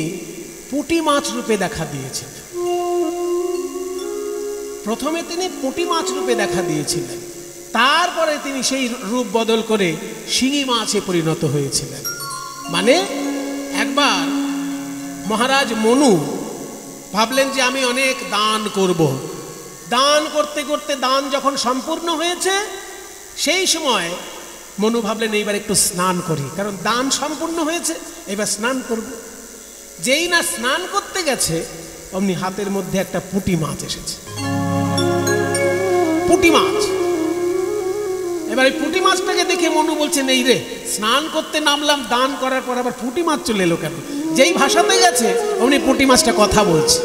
Speaker 1: পুঁটি মাছ রূপে দেখা দিয়েছিলেন। প্রথমে তিনি পুঁটি মাছ রূপে দেখা দিয়েছিলেন, তারপরে তিনি সেই রূপ বদল করে শিঙি মাছে পরিণত হয়েছিলেন। মানে একবার মহারাজ মনু ভাবলেন যে আমি অনেক দান করব। দান করতে করতে দান যখন সম্পূর্ণ হয়েছে, সেই সময় মনু ভাবলেন এইবার একটু স্নান করি, কারণ দান সম্পূর্ণ হয়েছে, এবার স্নান করব। যেই না স্নান করতে গেছে, অমনি হাতের মধ্যে একটা পুঁটি মাছ এসেছে, পুঁটি মাছ। এবার এই পুঁটি মাছটাকে দেখে মনু বলছে, নেই রে, স্নান করতে নামলাম, দান করার পর আবার পুঁটি মাছ চলে এলো কেন? যেই ভাষাতে গেছে অমনি পুঁটি মাছটা কথা বলছে।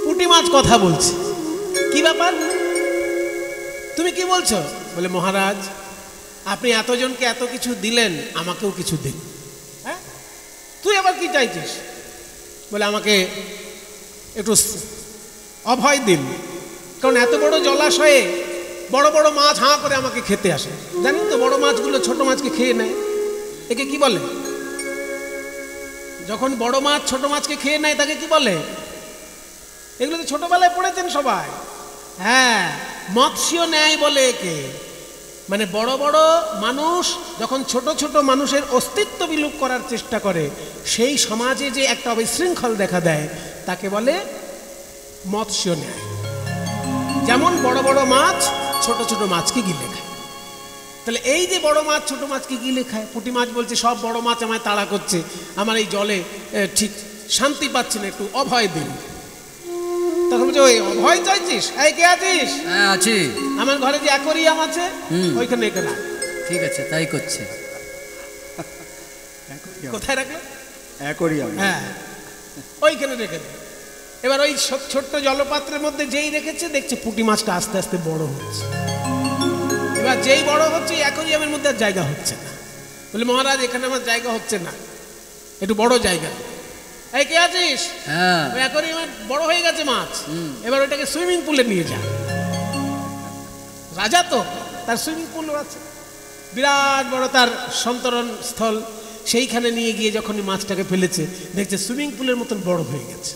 Speaker 1: পুঁটি মাছ কথা বলছে, কি ব্যাপার, তুমি কি বলছো? বলে মহারাজ, আপনি এতজনকে এত কিছু দিলেন, আমাকেও কিছু দিন। হ্যাঁ, তুই আবার কি চাইছিস? বলে আমাকে একটু অভয় দিন, কারণ এত বড় জলাশয়ে বড় বড় মাছ হাঁ করে আমাকে খেতে আসে। জানেন তো বড় মাছগুলো ছোট মাছকে খেয়ে নেয়, একে কি বলে? যখন বড় মাছ ছোট মাছকে খেয়ে নেয় তাকে কি বলে? এগুলো তো ছোটবেলায় পড়েছেন সবাই। হ্যাঁ, মৎস্য ন্যায় বলে একে। মানে বড় বড় মানুষ যখন ছোট ছোট মানুষের অস্তিত্ব বিলোপ করার চেষ্টা করে, সেই সমাজে যে একটা বিশৃঙ্খল দেখা দেয়, তাকে বলে মৎস্য ন্যায়। যেমন বড় বড় মাছ ছোট ছোট মাছকে গিলে খায়। তাহলে এই যে বড় মাছ ছোট মাছকে গিলে খায়, পুঁটি মাছ বলছে সব বড় মাছ আমায় তাড়া করছে, আমার এই জলে ঠিক শান্তি পাচ্ছি না, একটু অভয় দিন। তখন বলছে, ওই অভয় চাইছিস? এই কে আছিস?
Speaker 3: হ্যাঁ আছি।
Speaker 1: আমার ঘরে যে অ্যাকোরিয়াম আছে ওইখানে এখানে।
Speaker 3: ঠিক আছে, তাই করছে।
Speaker 1: কোথায় রাখলো?
Speaker 4: অ্যাকোরিয়াম।
Speaker 1: হ্যাঁ, ওইখানে রেখে দে। এবার ওই ছোট্ট জলপাত্রের মধ্যে যেই রেখেছে, দেখছে পুঁটি মাছটা আস্তে আস্তে বড় হচ্ছে। এবার যেই বড় হচ্ছে অ্যাকোয়ারিয়ামের মধ্যে আর জায়গা হচ্ছে না, বলে মহারাজ এখানে আমার জায়গা হচ্ছে না, একটু বড় জায়গা। এই কে আছিস?
Speaker 3: হ্যাঁ,
Speaker 1: অ্যাকোয়ারিয়ামে বড় হয়ে গেছে মাছ, এবার ওইটাকে সুইমিং পুলে নিয়ে যা। রাজা তো, তার সুইমিং পুলও আছে, বিরাট বড় তার সন্তরণ স্থল। সেইখানে নিয়ে গিয়ে যখনই মাছটাকে ফেলেছে, দেখছে সুইমিং পুলের মতন বড় হয়ে গেছে,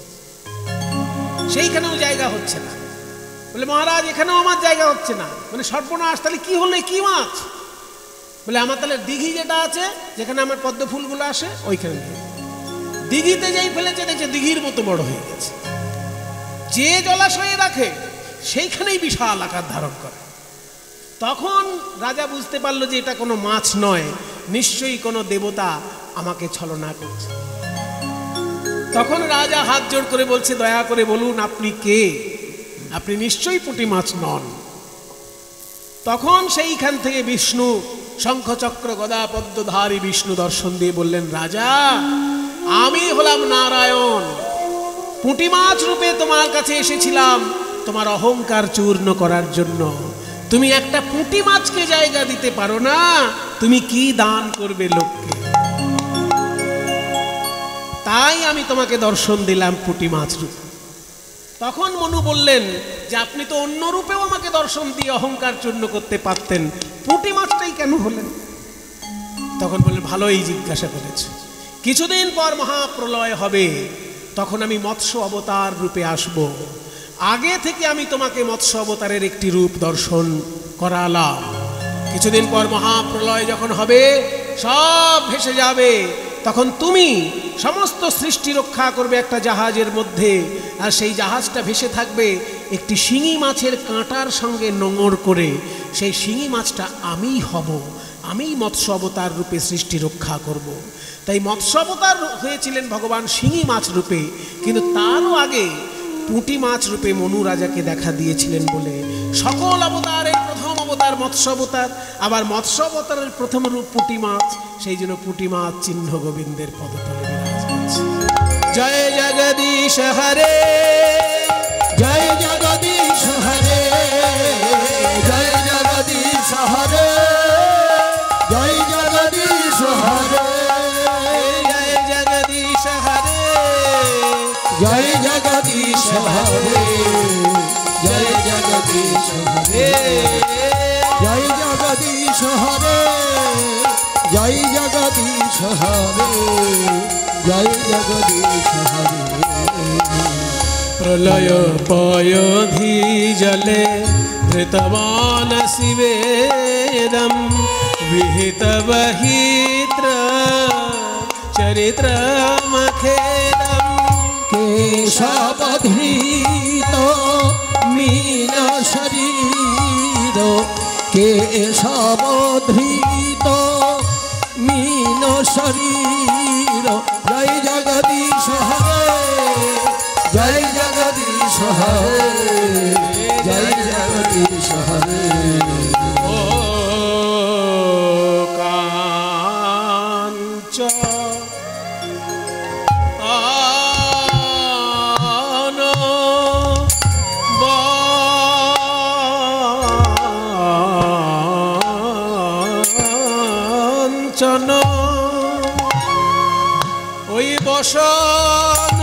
Speaker 1: সেইখানেও জায়গা হচ্ছে না। বলে মহারাজ এখানেও আমার জায়গা হচ্ছে না। মানে সর্বনাশ, তাহলে কি হলো, কি মাছ? বলে আমার তাহলে দিঘি যেটা আছে, যেখানে আমার পদ্ম ফুলগুলো আসে, ওইখানে দিঘিতে যেই ফেলেছে, দেখছে দিঘির মতো বড় হয়ে গেছে। যে জলাশয়ে রাখে সেইখানেই বিশাল আকার ধারণ করে। তখন রাজা বুঝতে পারলো যে এটা কোনো মাছ নয়, নিশ্চয়ই কোনো দেবতা আমাকে ছলনা করছে। তখন রাজা হাত জোড় করে বলছে, দয়া করে বলুন আপনি কে? আপনি নিশ্চয়ই পুঁটি মাছ নন। তখন সেইখান থেকে বিষ্ণু শঙ্খচক্র গদা পদ্মধারী বিষ্ণু দর্শন দিয়ে বললেন, রাজা আমি হলাম নারায়ণ, পুঁটি মাছ রূপে তোমার কাছে এসেছিলাম তোমার অহংকার চূর্ণ করার জন্য। তুমি একটা পুঁটি মাছকে জায়গা দিতে পারো না, তুমি কি দান করবে লোককে? তাই আমি তোমাকে দর্শন দিলাম পুঁটি মাছ রূপে। তখন মনু বললেন যে আপনি তো অন্য রূপেও আমাকে দর্শন দিয়ে অহংকার চূর্ণ করতে পারতেন, পুঁটি মাছটাই কেন হলেন? তখন বললেন, ভালোই জিজ্ঞাসা করেছে। কিছুদিন পর মহাপ্রলয় হবে, তখন আমি মৎস্য অবতার রূপে আসব। আগে থেকে আমি তোমাকে মৎস্য অবতারের একটি রূপ দর্শন করালাম। কিছুদিন পর মহাপ্রলয় যখন হবে, সব ভেসে যাবে, তখন তুমি সমস্ত সৃষ্টি রক্ষা করবে একটা জাহাজের মধ্যে, আর সেই জাহাজটা ভেসে থাকবে একটি শিঙি মাছের কাঁটার সঙ্গে নোঙর করে। সেই শিঙি মাছটা আমিই হব, আমিই মৎস্য অবতার রূপে সৃষ্টি রক্ষা করব। তাই মৎস্য অবতার হয়েছিলেন ভগবান শিঙি মাছ রূপে, কিন্তু তারও আগে পুঁটি মাছ রূপে মনু রাজাকে দেখা দিয়েছিলেন বলে সকল অবতারের প্রথম অবতার মৎস্য অবতার, আবার মৎস্য অবতারের প্রথম রূপ পুঁটি মাছ। সেই জন্য পুঁটি মাছ চিহ্ন গোবিন্দের পদতলে বিরাজ করছে। জয় জগদীশ হরে,
Speaker 2: জয় জগদীশ হরে, জয় জগদীশ হরে, জয় জগদীশ হরে,
Speaker 1: জয় জগদীশ হরে,
Speaker 2: জয় জগদীশ হরে, জয় জগদীশ হরে, জয় জগদীশ হরে, জয় জগদীশ হরে, জয় জগদীশ হরে।
Speaker 1: প্রলয় পয়োধি জলে ধৃতবান শিবেদম বিহিত বহিত্র চরিত্রমখেদম
Speaker 2: কেশবধৃত মীন শরীর, কেশবধৃত মীন শরীর, জয় জগদীশ হরে, জয় জগদীশ হরে, জয় জগদীশ হরে।
Speaker 1: ও কাঞ্চ বঞ্চন ওই বসন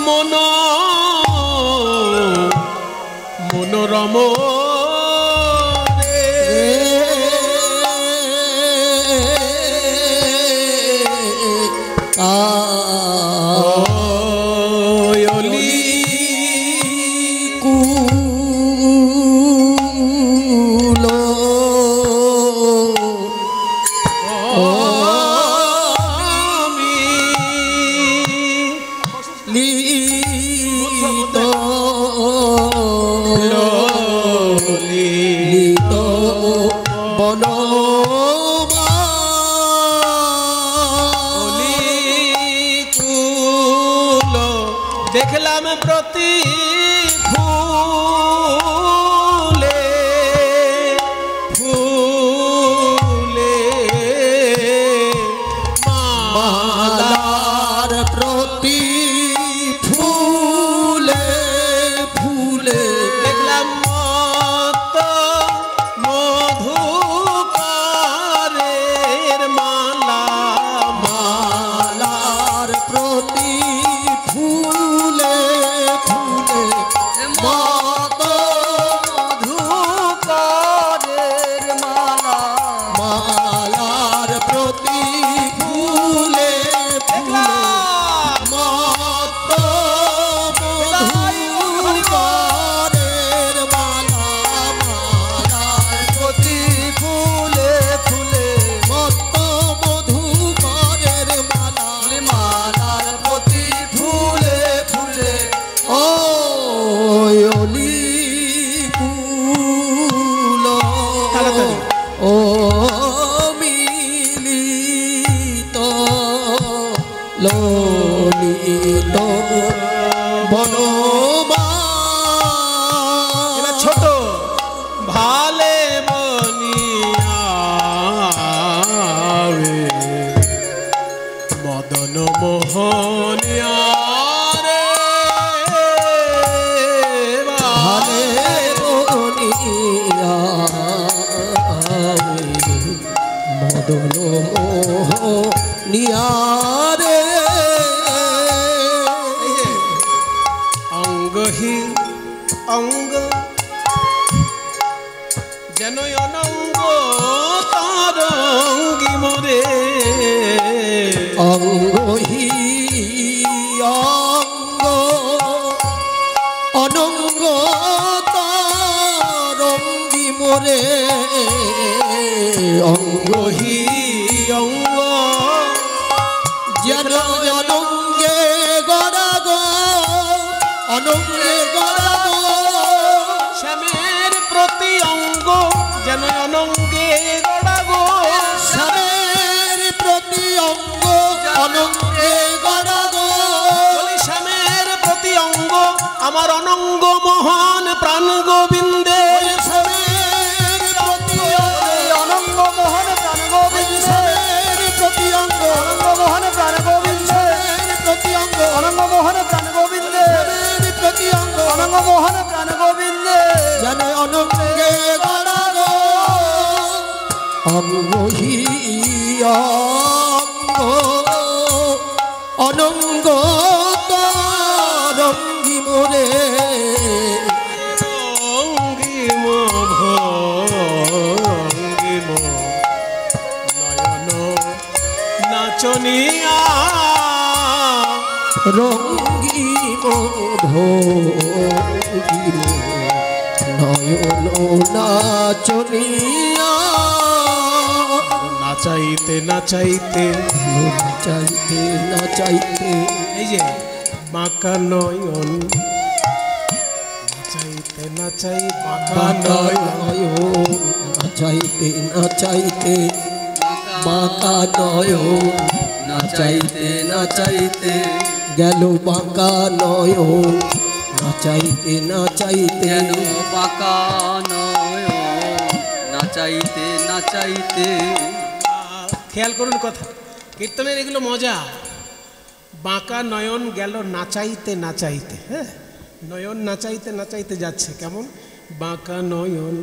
Speaker 1: মন মনোরম যেন অনঙ্গ তরঙ্গি মোরে
Speaker 2: অঙ্গহি অঙ্গ অনঙ্গ তরঙ্গি মোরে অঙ্গহি
Speaker 1: অঙ্গ
Speaker 2: যেন অনঙ্গে গড়াগ অনঙ্গে গড়াগ
Speaker 1: শ্যামের প্রতি অঙ্গ যেন অনঙ্গে গড়াগো
Speaker 2: শ্যামের প্রতি অঙ্গ অনঙ্গে গড়াগ
Speaker 1: বলি শ্যামের প্রতি অঙ্গ আমার অনঙ্গ মোহন প্রাণ গোবিন্দে
Speaker 2: শ্যামের প্রতি
Speaker 4: অনঙ্গ মোহন প্রাণ গোবিন্দে
Speaker 2: প্রতি অঙ্গ
Speaker 4: অনঙ্গ মোহন প্রাণ গোবিন্দে
Speaker 2: প্রতি অঙ্গ
Speaker 4: অনঙ্গ মোহন প্রাণ গোবিন্দে
Speaker 2: প্রতি অঙ্গ
Speaker 4: অনঙ্গ মোহন প্রাণ গোবিন্দে
Speaker 2: যেন অনঙ্গে গড়াগ অঙ্গহি অঙ্গ অনঙ্গ তরঙ্গি মোরে
Speaker 1: অঙ্গিম ভঙ্গিম নয়ন নাচনিয়া
Speaker 2: রঙ্গিম ভঙ্গিম নয়ন নাচনিয়া
Speaker 1: নাচাইতে নাচাইতে
Speaker 2: নাচাইতে নাচাইতে
Speaker 1: এই যে বাঁকা নয়ন নাচাইতে নাচাই বাঁকা নয়ন
Speaker 2: নয়ন নাচাইতে নাচাইতে বাঁকা নয়ন
Speaker 3: নাচাইতে নাচাইতে
Speaker 2: গেল বাঁকা নয়ন নাচাইতে নাচাইতে
Speaker 3: যেন বাঁকা নয়ন নাচাইতে নাচাইতে।
Speaker 1: খেয়াল করুন কথা, কীর্তনের এগুলো মজা। বাঁকা নয়ন গেল নাচাইতে নাচাইতে, হ্যাঁ, নয়ন নাচাইতে নাচাইতে যাচ্ছে কেমন, বাঁকা নয়ন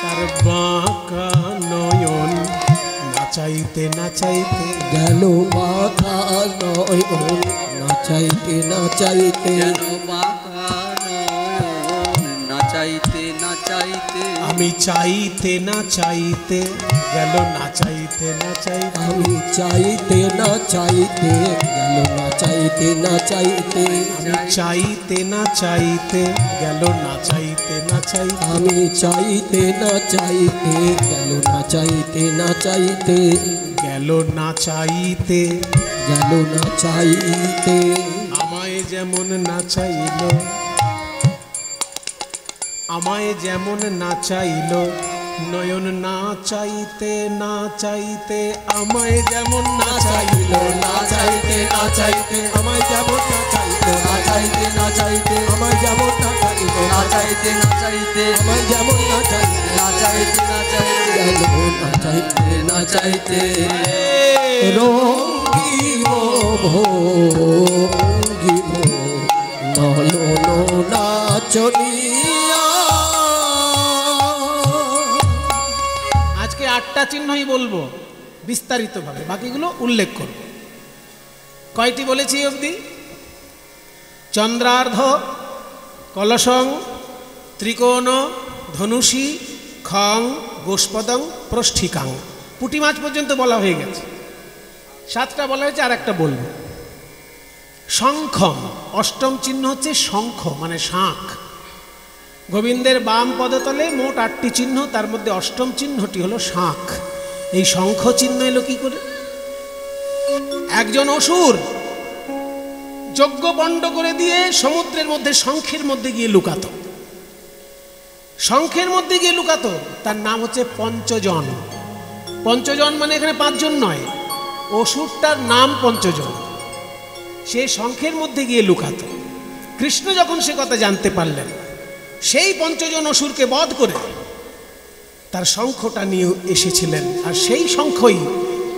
Speaker 1: তার বাঁকা নয়ন নাচাইতে নাচাইতে
Speaker 2: গেল বাঁকা নয়ন নাচাইতে নাচাইতে
Speaker 3: যেন বাঁকা নয়ন নাচাইতে নাচাইতে।
Speaker 1: আমি চাইতে না চাইতে গেল নাচাইতে নাচাইতে,
Speaker 2: আমি চাইতে না চাইতে গেল না চাইতে না চাইতে
Speaker 1: আমি চাইতে না চাইতে গেল নাচাইতে নাচাইতে,
Speaker 2: আমি চাইতে না চাইতে গেল না চাইতে না চাইতে
Speaker 1: গেল না চাইতে
Speaker 2: গেল না চাইতে
Speaker 1: আমায় যেমন নাচাইল, আমায় যেমন নাচাইল নয়ন না চাইতে না চাইতে, আমায় যেমন নাচাইল
Speaker 2: না চাইতে না চাইতে আমায় যেমন না চাইতে না চাইতে না চাইতে আমায় যেমন না চাইতে না
Speaker 3: নাচাইতে নাচাইতে
Speaker 2: আমায় যেমন না চাইতে
Speaker 3: নাচাইতে নাচাইতে
Speaker 2: গেল না চাইতে না চাইতে রঙ্গিম ভঙ্গিম নয়ন নাচনিয়া।
Speaker 1: আজকে 8টা চিহ্নই বলবো বিস্তারিতভাবে, বাকিগুলো উল্লেখ করব। কয়টি বলেছি অবধি? চন্দ্রার্ধ, কলসং, ত্রিকোণ, ধনুষী, খং, গোষ্পদং, প্রষ্ঠিকাং, পুঁটি মাছ পর্যন্ত বলা হয়ে গেছে। 7টা বলা হয়েছে, আর একটা বলবো। শঙ্খম, অষ্টম চিহ্ন হচ্ছে শঙ্খ মানে শাঁখ। গোবিন্দের বাম পদতলে মোট 8টি চিহ্ন, তার মধ্যে অষ্টম চিহ্নটি হলো শাঁখ। এই শঙ্খ চিহ্ন এলো কি করে? একজন অসুর যজ্ঞ পণ্ড করে দিয়ে সমুদ্রের মধ্যে শঙ্খের মধ্যে গিয়ে লুকাতো, শঙ্খের মধ্যে গিয়ে লুকাতো। তার নাম হচ্ছে পঞ্চজন। পঞ্চজন মানে এখানে 5 জন নয়, অসুরটার নাম পঞ্চজন। সে শঙ্খের মধ্যে গিয়ে লুকাতো। কৃষ্ণ যখন সে কথা জানতে পারলেন, সেই 5 জন অসুরকে বধ করে তার শঙ্খটা নিয়ে এসেছিলেন। আর সেই শঙ্খই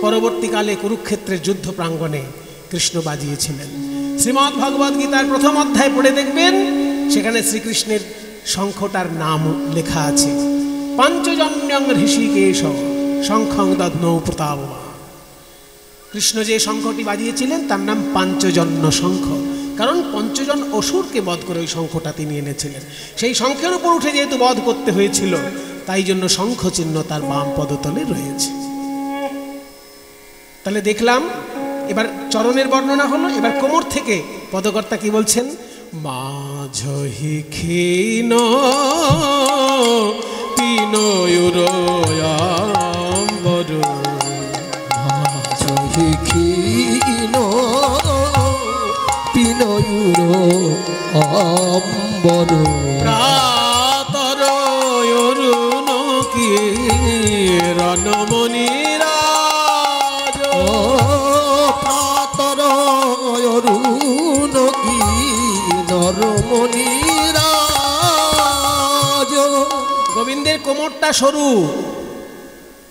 Speaker 1: পরবর্তীকালে কুরুক্ষেত্রের যুদ্ধ প্রাঙ্গণে কৃষ্ণ বাজিয়েছিলেন। শ্রীমদ্ ভগবদ্ গীতার 1ম অধ্যায় পড়ে দেখবেন, সেখানে শ্রীকৃষ্ণের শঙ্খটার নাম লেখা আছে, পঞ্চজন্যং ঋষিকেশ শঙ্খং দধ্নৌ প্রতাববা। কৃষ্ণ যে শঙ্খটি বাজিয়েছিলেন তার নাম পাঞ্চজন্য শঙ্খ। কারণ 5 জন অসুরকে বধ করে ওই শঙ্খটা তিনি এনেছিলেন। সেই শঙ্খের উপর উঠে যেহেতু বধ করতে হয়েছিল, তাই জন্য শঙ্খ চিহ্ন তার বাম পদতলে রয়েছে। তাহলে দেখলাম এবার চরণের বর্ণনা হলো, এবার কোমর থেকে পদকর্তা কি বলছেন? মাঝহি ক্ষীণ পিনয়ুরয়াম্বর,
Speaker 2: মাঝহি ক্ষীণ পিনয়ুর অম্বর,
Speaker 1: প্রাতর অরুণ কিরণমণিরাজ,
Speaker 2: প্রাতর অরুণ কিরণমণিরাজ।
Speaker 1: গোবিন্দের কোমরটা সরু,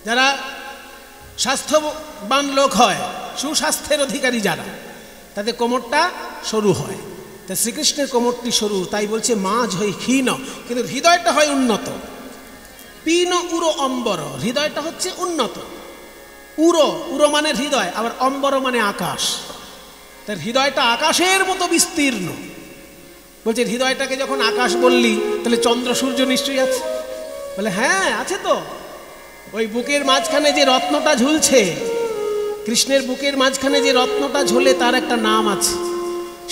Speaker 1: যারা স্বাস্থ্যবান লোক হয়, সুস্বাস্থ্যের অধিকারী যারা, তাদের কোমরটা সরু হয়। তা শ্রীকৃষ্ণের কোমরটি সরু, তাই বলছে মাঝ হয় ক্ষীণ, কিন্তু হৃদয়টা হয় উন্নত। পিন উরো অম্বর, হৃদয়টা হচ্ছে উন্নত। উরো, উরো মানে হৃদয়, আবার অম্বর মানে আকাশ। তার হৃদয়টা আকাশের মতো বিস্তীর্ণ। বলছে হৃদয়টাকে যখন আকাশ বললি, তাহলে চন্দ্র সূর্য নিশ্চয়ই আছে? বলে হ্যাঁ আছে তো। ওই বুকের মাঝখানে যে রত্নটা ঝুলছে, কৃষ্ণের বুকের মাঝখানে যে রত্নটা ঝোলে, তার একটা নাম আছে।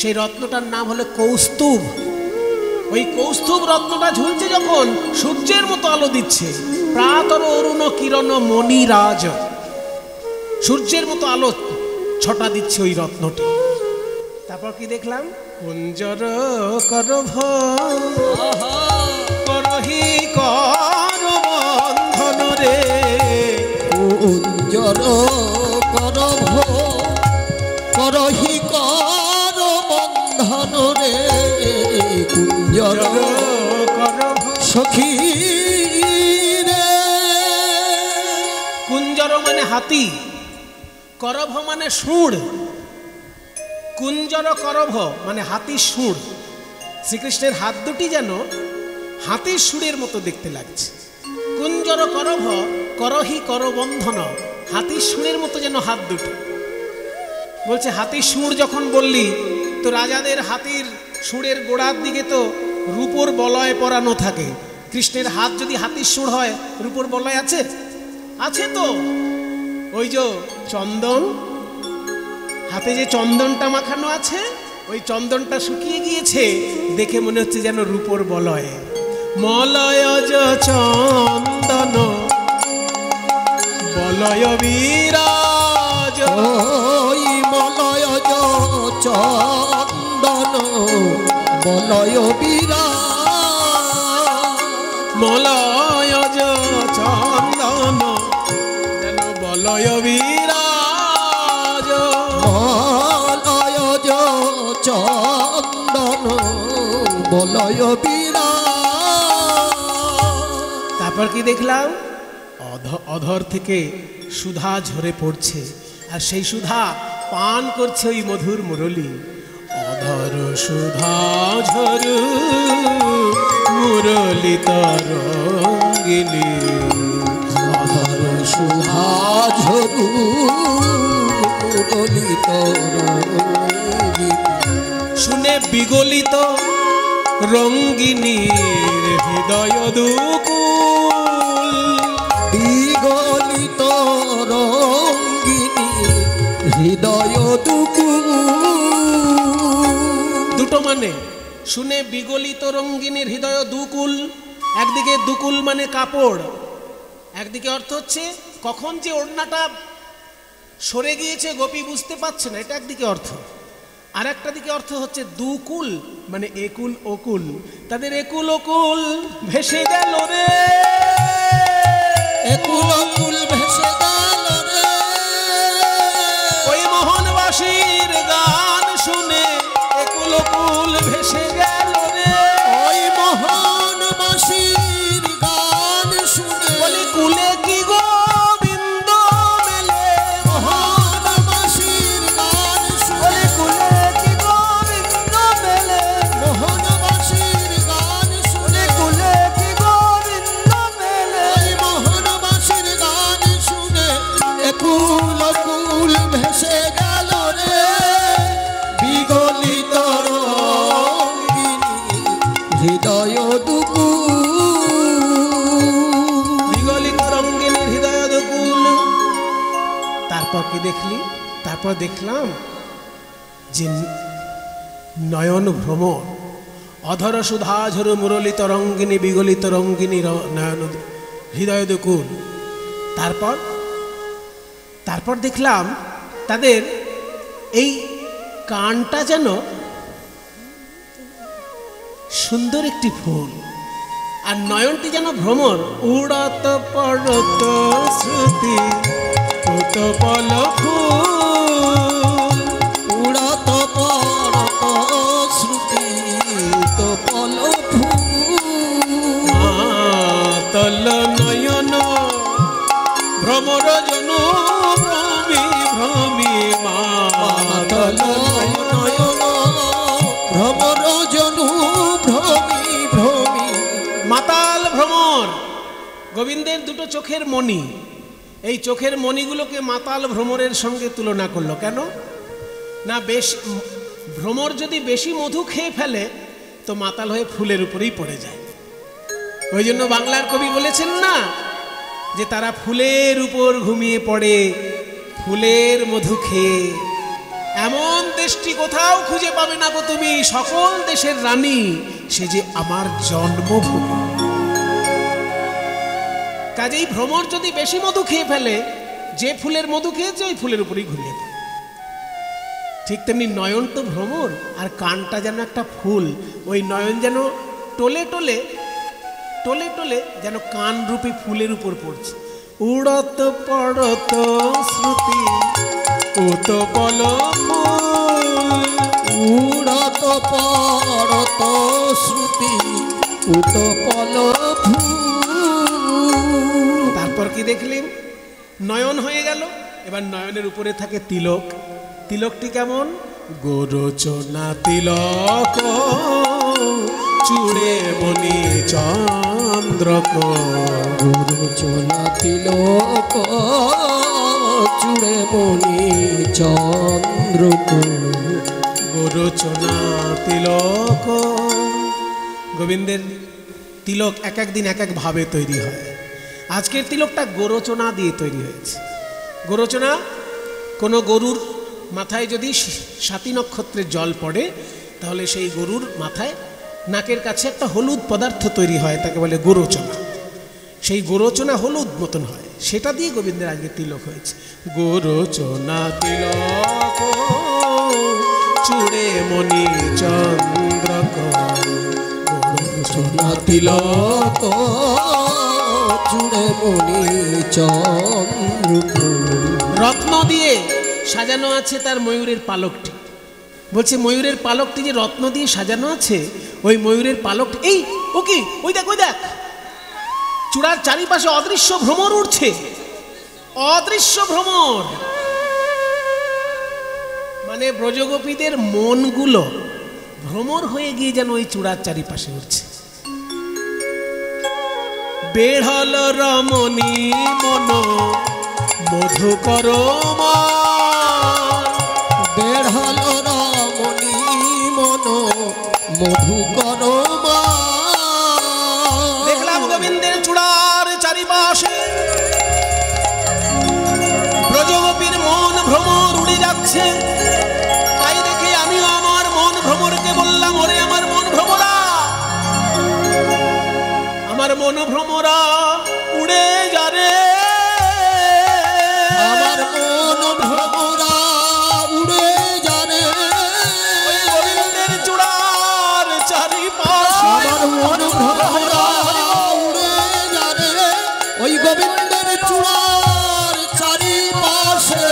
Speaker 1: সেই রত্নটার নাম হলো কৌস্তুভ। ওই কৌস্তুভ রত্নটা ঝুলছে যখন, সূর্যের মতো আলো দিচ্ছে। প্রাতর অরুণ কিরণ মণিরাজ, সূর্যের মতো আলো ছটা দিচ্ছে ওই রত্নটি। তারপর কি দেখলাম? কুঞ্জর করভ করহি কর বন্ধন রে,
Speaker 2: কুঞ্জর করভ করহি কর বন্ধন রে, কুঞ্জর
Speaker 1: করভ
Speaker 2: সখী রে।
Speaker 1: কুঞ্জর মানে হাতি, করভ মানে সুর। কুঞ্জর করভ মানে হাতির সুর। শ্রীকৃষ্ণের হাত দুটি যেন হাতির সুরের মতো দেখতে লাগছে। কুঞ্জর করভ করহি করবন্ধন, হাতির সুরের মতো যেন হাত দুটো। বলছে হাতির সুর যখন বললি, তো রাজাদের হাতির সুরের গোড়ার দিকে তো রূপোর বলয় পরানো থাকে। কৃষ্ণের হাত যদি হাতির সুর হয়, রূপোর বলয় আছে? আছে তো। ওই যে চন্দন, হাতে যে চন্দনটা মাখানো আছে, ওই চন্দনটা শুকিয়ে গিয়েছে, দেখে মনে হচ্ছে যেন রূপোর বলয়। মলয়জ চন্দন বলয় বিরাজ,
Speaker 2: ওই মলয়জ চন্দন বলয় বিরাজ,
Speaker 1: মলয়জ চন্দন যেন বলয় বিরাজ,
Speaker 2: মলয়জ চন্দন বলয় বিরাজ।
Speaker 1: তারপর কি দেখলাম? অধর থেকে সুধা ঝরে পড়ছে, আর সেই সুধা পান করছে ওই মধুর মুরলী। অধর সুধা ঝরু মুরলী তরঙ্গিনী,
Speaker 2: অধর সুধা ঝরু মুরলী তরঙ্গিনী,
Speaker 1: শুনে বিগলিত রঙ্গিনীর হৃদয় দুকুল,
Speaker 2: বিগলিত রঙ্গিনী হৃদয় দুকুল।
Speaker 1: দুটো মানে, শুনে বিগলিত রঙ্গিনীর হৃদয় দুকুল। একদিকে দুকুল মানে কাপড়, একদিকে অর্থ হচ্ছে কখন যে ওড়নাটা সরে গিয়েছে গোপী বুঝতে পারছে না, এটা একদিকে অর্থ। আর একটা দিকে অর্থ হচ্ছে দুকুল মানে একুল ওকুল, তাদের একুল ওকুল ভেসে গেল রে,
Speaker 2: একুল ওকুল ভেসে গেল রে।
Speaker 1: ওই মোহনবাসীর গান শুনে একুল ওকুল ভেসে গেল রে,
Speaker 2: ওই মোহনবাসীর গান শুনে
Speaker 1: বলি কুলে কি গোবিন্দ মেলে,
Speaker 2: মোহনবাসীর গান শুনে,
Speaker 1: কুলে কি গোবিন্দ মেলে,
Speaker 2: মোহনবাসীর গান শুনে,
Speaker 1: কুলে কি গোবিন্দ মেলে,
Speaker 2: ওই মোহনবাসীর গান হৃদয় দুকু
Speaker 1: বিগলিত রঙ্গিনী হৃদয় দুকুল। তারপর কি দেখলি? তারপর দেখলাম যে নয়ন ভ্রমর, অধর সুধাঝর মুরলিত রঙ্গিনী বিগলিত রঙ্গিনী নয়ন হৃদয় দুকুল। তারপর তারপর দেখলাম তাদের এই কানটা যেন সুন্দর একটি ফুল, আর নয়নটি যেন ভ্রমর। উড়ত পড়ত শ্রুতি উতপল ফুল,
Speaker 2: উড়ত পড়ত শ্রুতি উতপল ফুল।
Speaker 1: মাতল নয়ন ভ্রমর জন ভ্রমি ভ্রমি, মাতল
Speaker 2: নয়ন ভ্রমর জনু ভ্রমি ভ্রমি।
Speaker 1: মাতাল ভ্রমর। গোবিন্দের দুটো চোখের মণি, এই চোখের মণিগুলোকে মাতাল ভ্রমরের সঙ্গে তুলনা করলো। কেন না, ভ্রমর যদি বেশি মধু খেয়ে ফেলে তো মাতাল হয়ে ফুলের উপরেই পড়ে যায়। ওই জন্য বাংলার কবি বলেছেন না যে তারা ফুলের উপর ঘুমিয়ে পড়ে ফুলের মধু খেয়ে। এমন দেশটি কোথাও খুঁজে পাবে না গো তুমি, সকল দেশের রানী সে যে আমার জন্মভূমি। কাজেই ভ্রমর যদি বেশি মধু খেয়ে ফেলে, যে ফুলের মধু খেয়েছে ওই ফুলের উপরেই ঘুমিয়ে পড়ে। ঠিক তেমনি নয়ন তো ভ্রমর, আর কানটা যেন একটা ফুল। ওই নয়ন যেন টলে টলে টলে টলে যেন কানরূপী ফুলের উপর পড়ছে। উড়ত পড়ত শ্রুতি উতপল ফুল,
Speaker 2: উড়ত পড়ত শ্রুতি উতপল ফুল।
Speaker 1: তারপর কি দেখলেন? নয়ন হয়ে গেল, এবার নয়নের উপরে থাকে তিলক। তিলকটি কেমন? গোরচনা তিলক চূড়ে বনি চন্দ্রক,
Speaker 2: গোরচনা তিলক চূড়ে বনি চন্দ্রক।
Speaker 1: গোরচনা তিলক। গোবিন্দের তিলক এক এক দিন এক এক ভাবে তৈরি হয়। আজকের তিলকটা গোরচনা দিয়ে তৈরি হয়েছে। গোরচনা, কোনো গরুর মাথায় যদি স্বাতী নক্ষত্রের জল পড়ে তাহলে সেই গরুর মাথায় নাকের কাছে একটা হলুদ পদার্থ তৈরি হয়, তাকে বলে গোরচনা। সেই গোরচনা হলুদ মতন হয়, সেটা দিয়ে গোবিন্দের আজকে তিলক হয়েছে। গোরচনা তিলক চূড়ে মণি চন্দ্রক,
Speaker 2: গোরচনা তিলক চূড়ে মণি চন্দ্রক।
Speaker 1: রত্ন দিয়ে সাজানো আছে তার ময়ূরের পালকটি। বলছে ময়ূরের পালকটি যে রত্ন দিয়ে সাজানো আছে, ওই ময়ূরের পালকটি, এই ও কি, ওই দেখ ওই দেখ, চূড়ার চারিপাশে অদৃশ্য ভ্রমর উঠছে। অদৃশ্য ভ্রমর মানে ব্রজগোপীদের মনগুলো ভ্রমর হয়ে গিয়ে যেন ওই চূড়ার চারিপাশে উঠছে। বেঢ়ল রমণী মন মধুকর
Speaker 2: বেঢ়ল রমণী মন মধুকর।
Speaker 1: দেখলাম গোবিন্দের চূড়ার চারিপাশে ব্রজগোপীর মন ভ্রমর উড়ে যাচ্ছে। তাই দেখে আমিও আমার মন ভ্রমরকে বললাম, ওরে আমার মন ভ্রমরা, আমার মন ভ্রমরা উড়ে যা রে,
Speaker 2: আমার মন ভ্রমরা উড়ে জানে।
Speaker 1: ওই গোবিন্দের চূড়ার চারিপাশে
Speaker 2: আমার মন ভ্রমরা উড়ে জানে। ওই গোবিন্দের চূড়ার চারিপাশে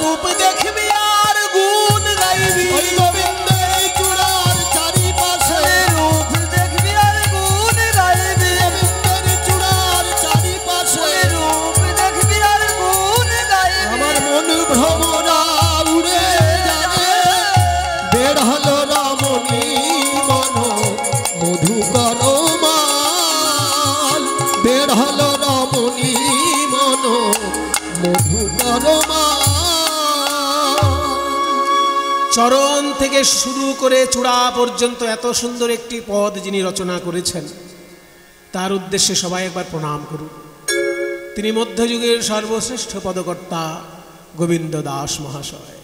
Speaker 1: রূপ দেখবি আর গুণ গাইবি।
Speaker 2: ওই গোবিন্দের চূড়ার চারিপাশে
Speaker 4: রূপ দেখবি আর গুণ গাইবি।
Speaker 2: গোবিন্দের চূড়ার
Speaker 1: থেকে শুরু করে চূড়া পর্যন্ত এত সুন্দর একটি পদ যিনি রচনা করেছেন, তার উদ্দেশ্যে সবাই একবার প্রণাম করুন। তিনি মধ্যযুগের সর্বশ্রেষ্ঠ পদকর্তা গোবিন্দ দাস মহাশয়।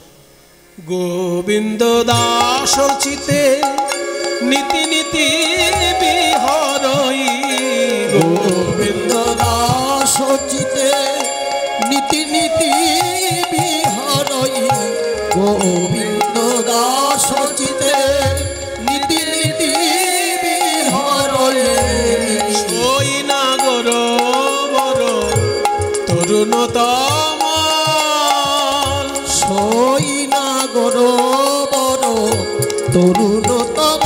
Speaker 1: গোবিন্দ দাস চিতে নীতি নীতি বিহরই,
Speaker 2: গোবিন্দ দাস চিতে নীতি নীতি বিহরই, গোবিন্দ দাস চিতে নীতি নীতি বিহরই।
Speaker 1: ওই নাগর বড় তরুণতম,
Speaker 2: সই নাগর বড় তরুণতম,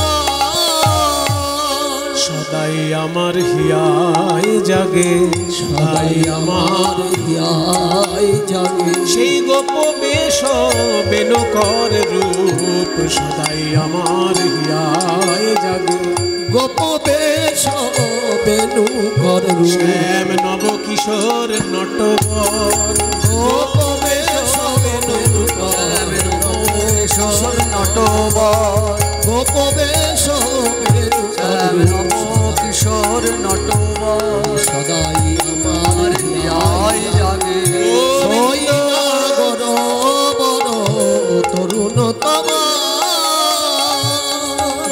Speaker 1: সদাই আমার হিয়ায় জাগে,
Speaker 2: সদাই আমার হিয়ায় জাগে।
Speaker 1: সেই গোপ বেশ বেনকর রূপ, সদাই আমার হিয়ায় জাগে।
Speaker 2: গোপ বেশ বেণুকর রূপ,
Speaker 1: শ্যাম নব কিশোর নটবর,
Speaker 2: গোপ বেশ বেণুকর
Speaker 3: কিশোর নটবর,
Speaker 2: গোপ বেশ বেণুকর রূপ,
Speaker 3: কিশোর নটবর,
Speaker 2: সদাই আমার
Speaker 3: হিয়ায় জাগে।
Speaker 2: সই নাগর বড় তরুণতম,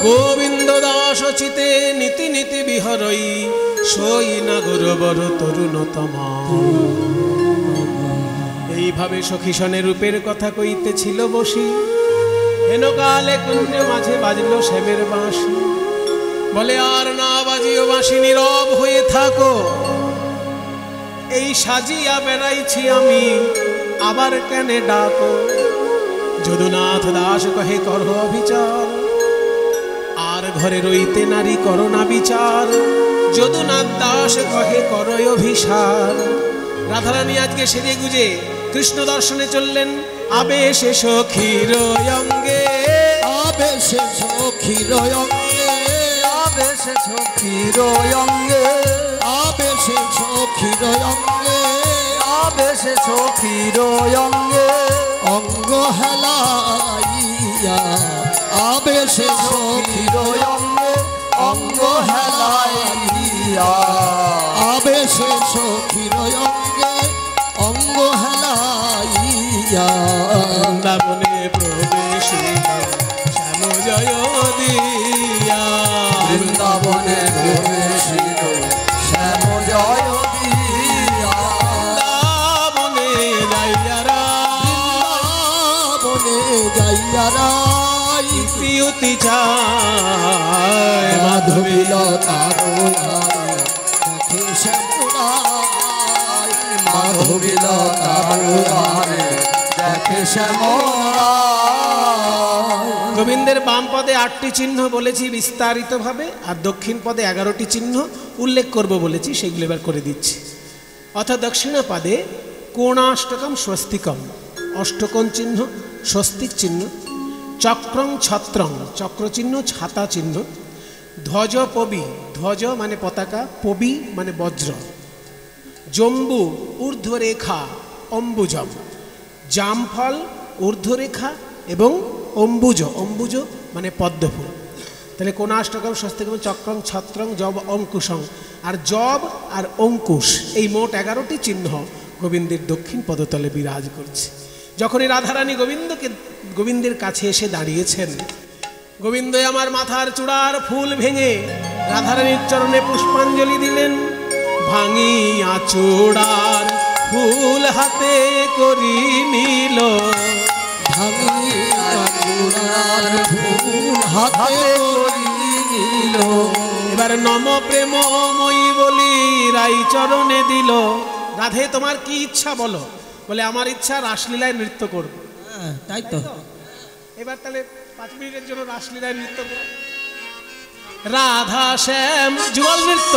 Speaker 1: গোবিন্দ দাস চিতে নীতি নীতি বিহরই, সই নাগর বড় তরুণতম। এইভাবে সখীসনে রূপের কথা কইতেছিল বসি, হেনকালে কুঞ্জ মাঝে বাজলো শ্যামের বাঁশি। বলে আর না বাজিও বাঁশি, নীরব হয়ে থাকো, এই সাজিয়া বেড়াইছি আমি, আবার কেনে ডাকো। যদুনাথ দাস কহে করো অবিচার, আর ঘরে রইতে নারী করো না বিচার। যদুনাথ দাস কহে করো অভিসার। রাধারানী আজকে সেজে গুজে কৃষ্ণ দর্শনে চললেন, আবেশে সখীর অঙ্গে,
Speaker 2: আবেশে সখীর অঙ্গে,
Speaker 3: আবেশে সখীর অঙ্গে,
Speaker 2: আবেশে সখীর অঙ্গে,
Speaker 3: আবেশে সখীর অঙ্গে,
Speaker 2: অঙ্গ হেলাইয়া, আবেশে সখীর
Speaker 3: অঙ্গে অঙ্গ হেলাইয়া,
Speaker 2: আবেশে সখীর অঙ্গে, অঙ্গ হেলাইয়া।
Speaker 1: বৃন্দাবনে প্রবেশ শ্যাম জয় দিয়া,
Speaker 3: বৃন্দাবনে প্রবেশিত শ্যাম জয় দিয়া,
Speaker 1: বৃন্দাবনে যাইয়ারা,
Speaker 2: বনে যাইয়া রাই,
Speaker 1: পিউতি চায়
Speaker 2: মাধবী
Speaker 1: মাধবী
Speaker 2: লতার আরে দেখে শ্যামরাই, মাধবী লতার আরে দেখে শ্যামরাই।
Speaker 1: গোবিন্দের বাম পদে 8টি চিহ্ন বলেছি বিস্তারিতভাবে, আর দক্ষিণ পদে 11টি চিহ্ন উল্লেখ করব বলেছি, সেগুলো এবার করে দিচ্ছি। অর্থাৎ দক্ষিণ পদে কোণাষ্টকম স্বস্তিকম, অষ্টকোণ চিহ্ন, স্বস্তিক চিহ্ন, চক্রং ছত্রং, চক্র চিহ্ন, ছাতা চিহ্ন, ধ্বজ পবি, ধ্বজ মানে পতাকা, পবি মানে বজ্র, জম্বু ঊর্ধ্বরেখা অম্বুজম, জামফল ঊর্ধ্বরেখা এবং অম্বুজ, অম্বুজ মানে পদ্মফুল। তাহলে কোণাষ্টকম স্বস্তিকম চক্রং ছত্রং জব অঙ্কুশং, আর জব আর অঙ্কুশ এই মোট 11টি চিহ্ন গোবিন্দের দক্ষিণ পদতলে বিরাজ করছে। যখনই রাধারানী গোবিন্দের কাছে এসে দাঁড়িয়েছেন, গোবিন্দ আমার মাথার চূড়ার ফুল ভেঙে রাধারানীর চরণে পুষ্পাঞ্জলি দিলেন। ভাঙিয়া চূড়ার ফুল হাতে করি নিল,
Speaker 2: ভাঙিয়া চূড়ার ফুল হাতে করি নিল,
Speaker 1: এবার নম প্রেমময়ী বলি রাই চরণে দিল। রাধে তোমার কি ইচ্ছা বলো? বলে আমার ইচ্ছা রাসলীলায় নৃত্য করব।
Speaker 2: তাই তো।
Speaker 1: এবার তাহলে 5 মিনিটের জন্য রাসলীলায় নৃত্য করব। রাধা শ্যাম যুগল নৃত্য,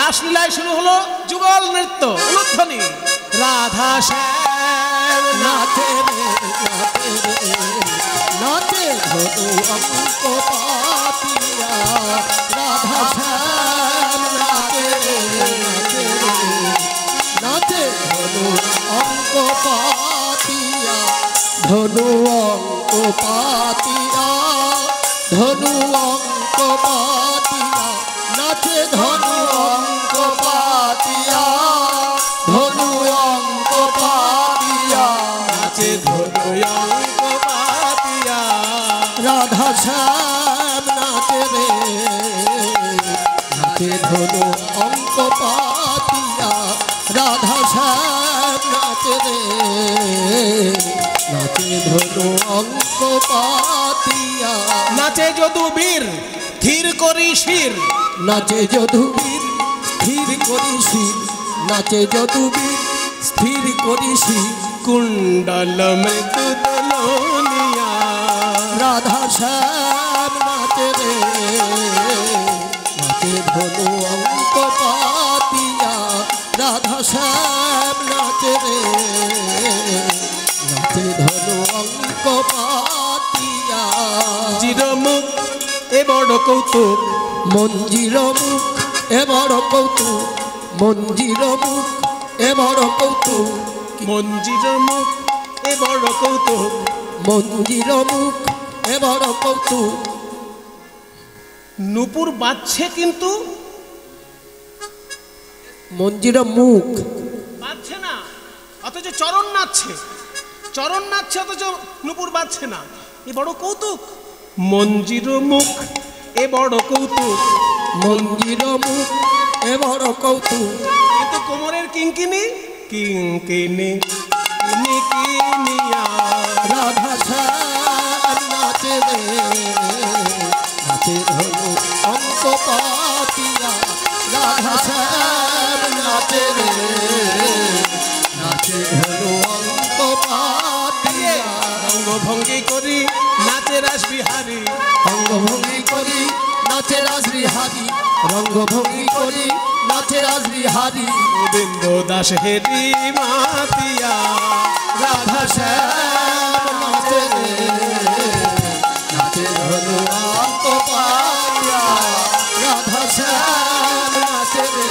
Speaker 1: রাসলীলায় শুরু হলো যুগল নৃত্য, উলুধ্বনি। রাধা শ্যাম
Speaker 2: নাচে রে নাচে ধনু অঙ্ক পাতিয়া, রাধা শ্যাম নাচে রে নাচে ধনু অঙ্ক পাতিয়া, ধনু অঙ্ক পাতিয়া। অঙ্ক পাতিয়া নাচে ধনু
Speaker 3: অঙ্ক পাতিয়া ধনু অঙ্ক পাতিয়া
Speaker 1: নাচে ধনু অঙ্ক পাতিয়া
Speaker 2: রাধা শ্যাম নাচে রে নাচে ধনু অঙ্ক পাতিয়া রাধা শ্যাম নাচে রে নাচে ধনু অঙ্ক পাতিয়া
Speaker 1: নাচে যদুবীর ধীর করি শির
Speaker 2: নাচে যদুবীর স্থির করি শির নাচে যদুবীর স্থির করি শির
Speaker 1: কুণ্ডল মৃদু দোলনিয়া
Speaker 2: রাধা শ্যাম নাচে রে নাচে ধনু অঙ্ক পাতিয়া রাধা শ্যাম নাচে রে নাচে ধনু অঙ্ক পাতিয়া
Speaker 1: চিরমুখ এ বড় কৌতুক
Speaker 2: মঞ্জির মুখ এ বড় কৌতুক মঞ্জির মুখ এ বড় কৌতুক
Speaker 1: মঞ্জির মুখ এ বড় কৌতুক
Speaker 2: মঞ্জির মুখ এ বড় কৌতুক
Speaker 1: নুপুর বাজছে কিন্তু
Speaker 2: মঞ্জির মুখ
Speaker 1: বাজছে না, অথচ চরণ নাচছে অথচ নুপুর বাজছে না। এ বড় কৌতুক। মঞ্জির মুখ এ বড় কৌতুক
Speaker 2: মঞ্জির মুখ এ বড় কৌতুক
Speaker 1: কিন্তু কোমরের কিঙ্কিনি কিঙ্কিনি কিনিয়া
Speaker 2: রাধা শ্যাম নাচে রে নাচে ধনু অঙ্ক পাতিয়া রাধা শ্যাম নাচে রে নাচে ধনু অঙ্ক পাতিয়া
Speaker 1: অঙ্গভঙ্গি করি নাচে রাস বিহারী
Speaker 2: অঙ্গভঙ্গি করি নাচে রাসবিহারী রঙ্গভঙ্গি করি নাচে রাসবিহারী
Speaker 1: গোবিন্দ দাস হেরি মাতিয়া
Speaker 2: রাধা শ্যাম নাচে রে নাচে ধনু অঙ্ক পাতিয়া রাধা শ্যাম নাচে রে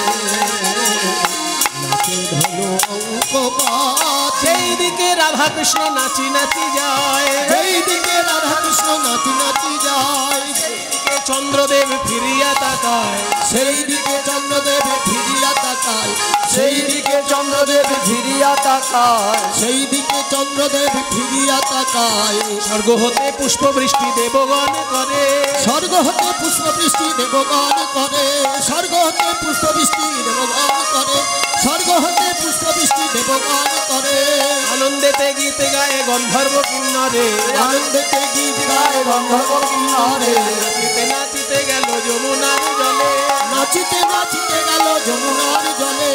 Speaker 2: নাচে ধনু অঙ্ক পাতিয়া
Speaker 1: সেই দিকে রাধা কৃষ্ণ নাচি নাচি যায়,
Speaker 2: সেই দিকে রাধা কৃষ্ণ নাচি নাচি যায়
Speaker 1: দিকে চন্দ্রদেব ফিরিয়া তাকায়,
Speaker 2: সেই দিকে চন্দ্রদেব ফিরিয়া তাকায়
Speaker 3: সেই দিকে চন্দ্রদেব ফিরিয়া তাকায়
Speaker 2: সেই দিকে চন্দ্রদেব ফিরিয়া তাকায়
Speaker 1: স্বর্গ হতে পুষ্প বৃষ্টি দেবগণ করে,
Speaker 2: স্বর্গ হতে পুষ্প বৃষ্টি দেবগণ করে স্বর্গ হতে পুষ্প বৃষ্টি দেবগণ করে স্বর্গ হতে পুষ্প বৃষ্টি দেবগণ করে
Speaker 1: আনন্দেতে গীত গায়ে গন্ধর্ব কিন্নরে,
Speaker 2: আনন্দেতে গীত
Speaker 3: গায়ে গন্ধর্ব কিন্নরে
Speaker 1: নাচিতে নাচিতে গেল যমুনার জলে,
Speaker 2: নাচিতে নাচিতে গেল যমুনার জলে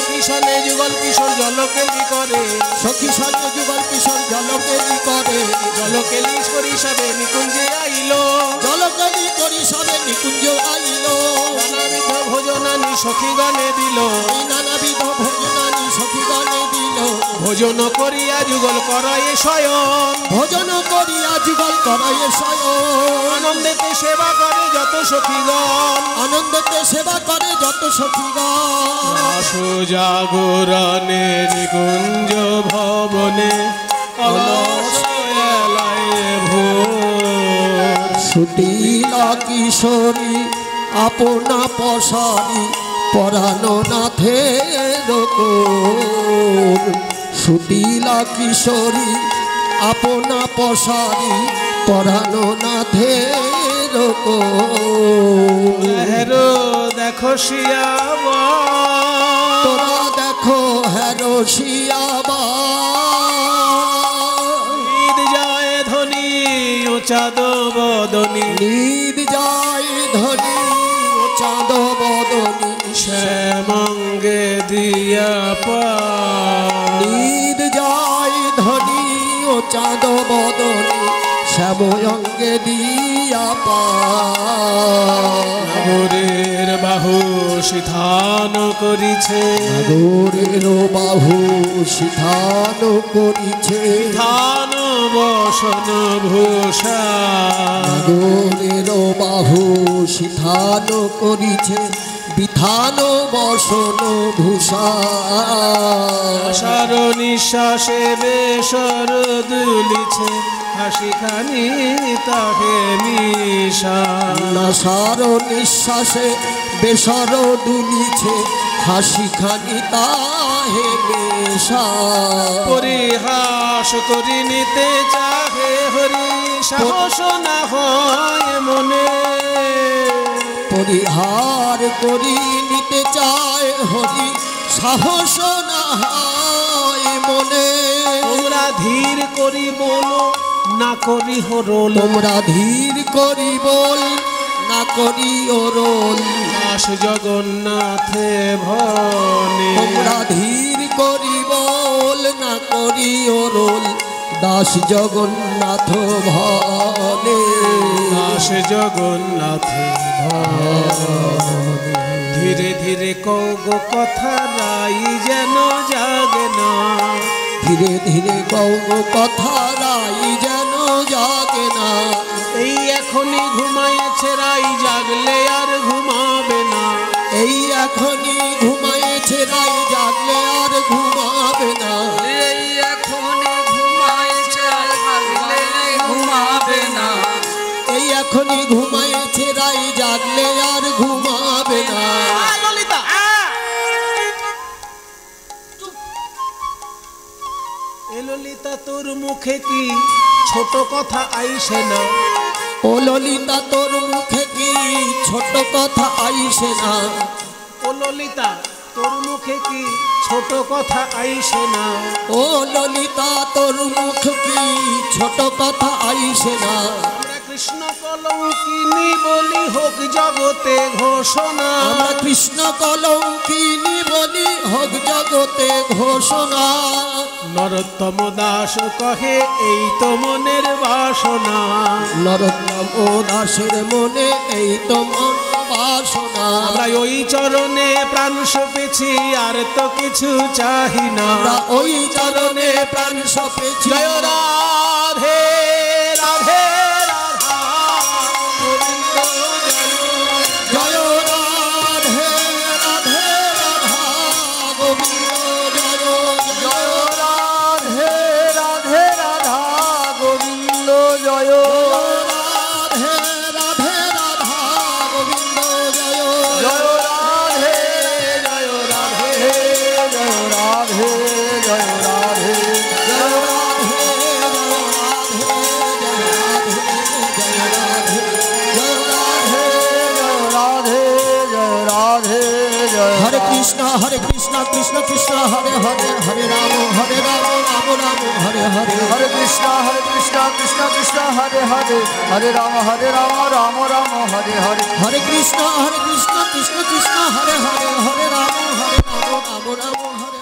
Speaker 1: কিশনে যুগল কিশোর জলকেলি করে,
Speaker 2: সখী সঙ্গে যুগল কিশোর জলকেলি করে
Speaker 1: জলকেলি সরিষাবে নিকুঞ্জে আইলো,
Speaker 2: জলকেলি করি সবে নিকুঞ্জ আইল
Speaker 1: নানাবিধ ভোজনানি সখীগণে দিল,
Speaker 2: এই নানাবিধ ভোজনানি সখীগণে দিল
Speaker 1: ভোজন করিয়া যুগল করয়ে শয়ন,
Speaker 2: ভোজন করিয়া যুগল করায় শয়ন
Speaker 1: আনন্দেতে সেবা করে যত সখীগণ,
Speaker 2: আনন্দতে সেবা করে যত সখীগণ
Speaker 1: আসো জাগরণে নিকুঞ্জ ভবনে অলসয়ালয়ে ভোর,
Speaker 2: সুটিলা কিশোরী আপনা পশারি পরানো নাথের কোল সুটিলা কিশোরী আপনা পশারি পরানো নাথের কোল
Speaker 1: হেরো দেখো শিয়াবা,
Speaker 2: তোরা দেখো হেরো শিয়াবা
Speaker 1: ঈদ যায় ধনী ও চাঁদ বদনী,
Speaker 2: নিদ যায় ধনী ও চাঁদ বদনী
Speaker 1: শ্যামঙ্গে দিয়া পা,
Speaker 2: নিদ যায় ধনী ও চাঁদ বদনী শ্যাময়ঙ্গে দিয়া পা
Speaker 1: নাগরের বাহু সিধান করিছে,
Speaker 2: নাগরের বাহু সিধান করিছে
Speaker 1: ধান বসন ভূষা,
Speaker 2: নাগরের বাহু সিধান করিছে বিধান বসন ভূষা
Speaker 1: আশার নিঃশ্বাসে বেসর দুলিছে, হাসি খানি তাহে মিশা।
Speaker 2: নাসার নিঃশ্বাসে বেসর দুলিছে হাসি খানি তাহে মেশা।
Speaker 1: পরিহাস করি নিতে চাহে হরি সাহস না হয় মনে।
Speaker 2: পরিহার করি নিতে চায় হরি সাহস না হয় মনে।
Speaker 1: তোমরা ধীর করি বলো না করি হরল।
Speaker 2: তোমরা ধীর করি বল না করি ওরল।
Speaker 1: দাস জগন্নাথে ভনে।
Speaker 2: তোমরা ধীর করি বল না করি ওরল। দাস জগন্নাথ ভনে।
Speaker 1: দাস জগন্নাথে ভনে। ধীরে ধীরে কৌগো কথা রাই যেন জাগে না।
Speaker 2: ধীরে ধীরে গৌগ কথা রাই যেন জাগে না।
Speaker 1: এই এখনই ঘুমাইছে রাই জাগলে আর ঘুমাবে না।
Speaker 2: এই এখনই ঘুমাইছে রাই জাগলে আর ঘুমাবে না।
Speaker 3: এই এখনই ঘুমাইছে জাগলে ঘুমাবে না।
Speaker 2: এই এখনই ঘুমাইছে রাই জাগলে আর ঘুমাবে না।
Speaker 1: ললিতা এ ললিতা তোর মুখে কি ছোট কথা আইসে না।
Speaker 2: ও ললিতা তোর মুখে কি ছোট কথা আইসে না।
Speaker 1: ও ললিতা তোর মুখে কি ছোট কথা আইসে না।
Speaker 2: ও ললিতা তোর মুখ কি ছোট কথা আইসে না।
Speaker 1: আমরা কৃষ্ণ কলঙ্কিনী বলি হোক জগতে ঘোষণা।
Speaker 2: আমরা কৃষ্ণ কলঙ্কিনী বলি হোক জগতে ঘোষণা।
Speaker 1: নরোত্তম দাস কহে এই তো মনের বাসনা।
Speaker 2: নরোত্তম দাসের মনে এই তো মন বাসনা।
Speaker 1: আমরা ওই চরণে প্রাণ সপেছি আর তো কিছু চাহি না।
Speaker 2: আমরা ওই চরণে প্রাণ সপেছি।
Speaker 1: জয় রাধে রাধে রাধা গোবিন্দ
Speaker 2: জয় রাধে রাধে রাধা গোবিন্দ জয় জয়
Speaker 4: রাধে রাধে রাধা গোবিন্দ জয়।
Speaker 2: রাধে রাধে রাধা গোবিন্দ জয়
Speaker 4: জয় রাধে জয় রাধে জয় রাধে জয় রাধে
Speaker 2: জয় রাধে জয় রাধে জয় রাধে
Speaker 4: জয় রাধে জয় রাধে জয়
Speaker 2: হরে কৃষ্ণ কৃষ্ণ কৃষ্ণ হরে হরে হরে রাম রাম রাম হরে হরে
Speaker 4: হরে কৃষ্ণ কৃষ্ণ কৃষ্ণ হরে হরে হরে রাম রাম রাম হরে হরে
Speaker 2: হরে কৃষ্ণ কৃষ্ণ কৃষ্ণ হরে হরে হরে রাম রাম রাম হরে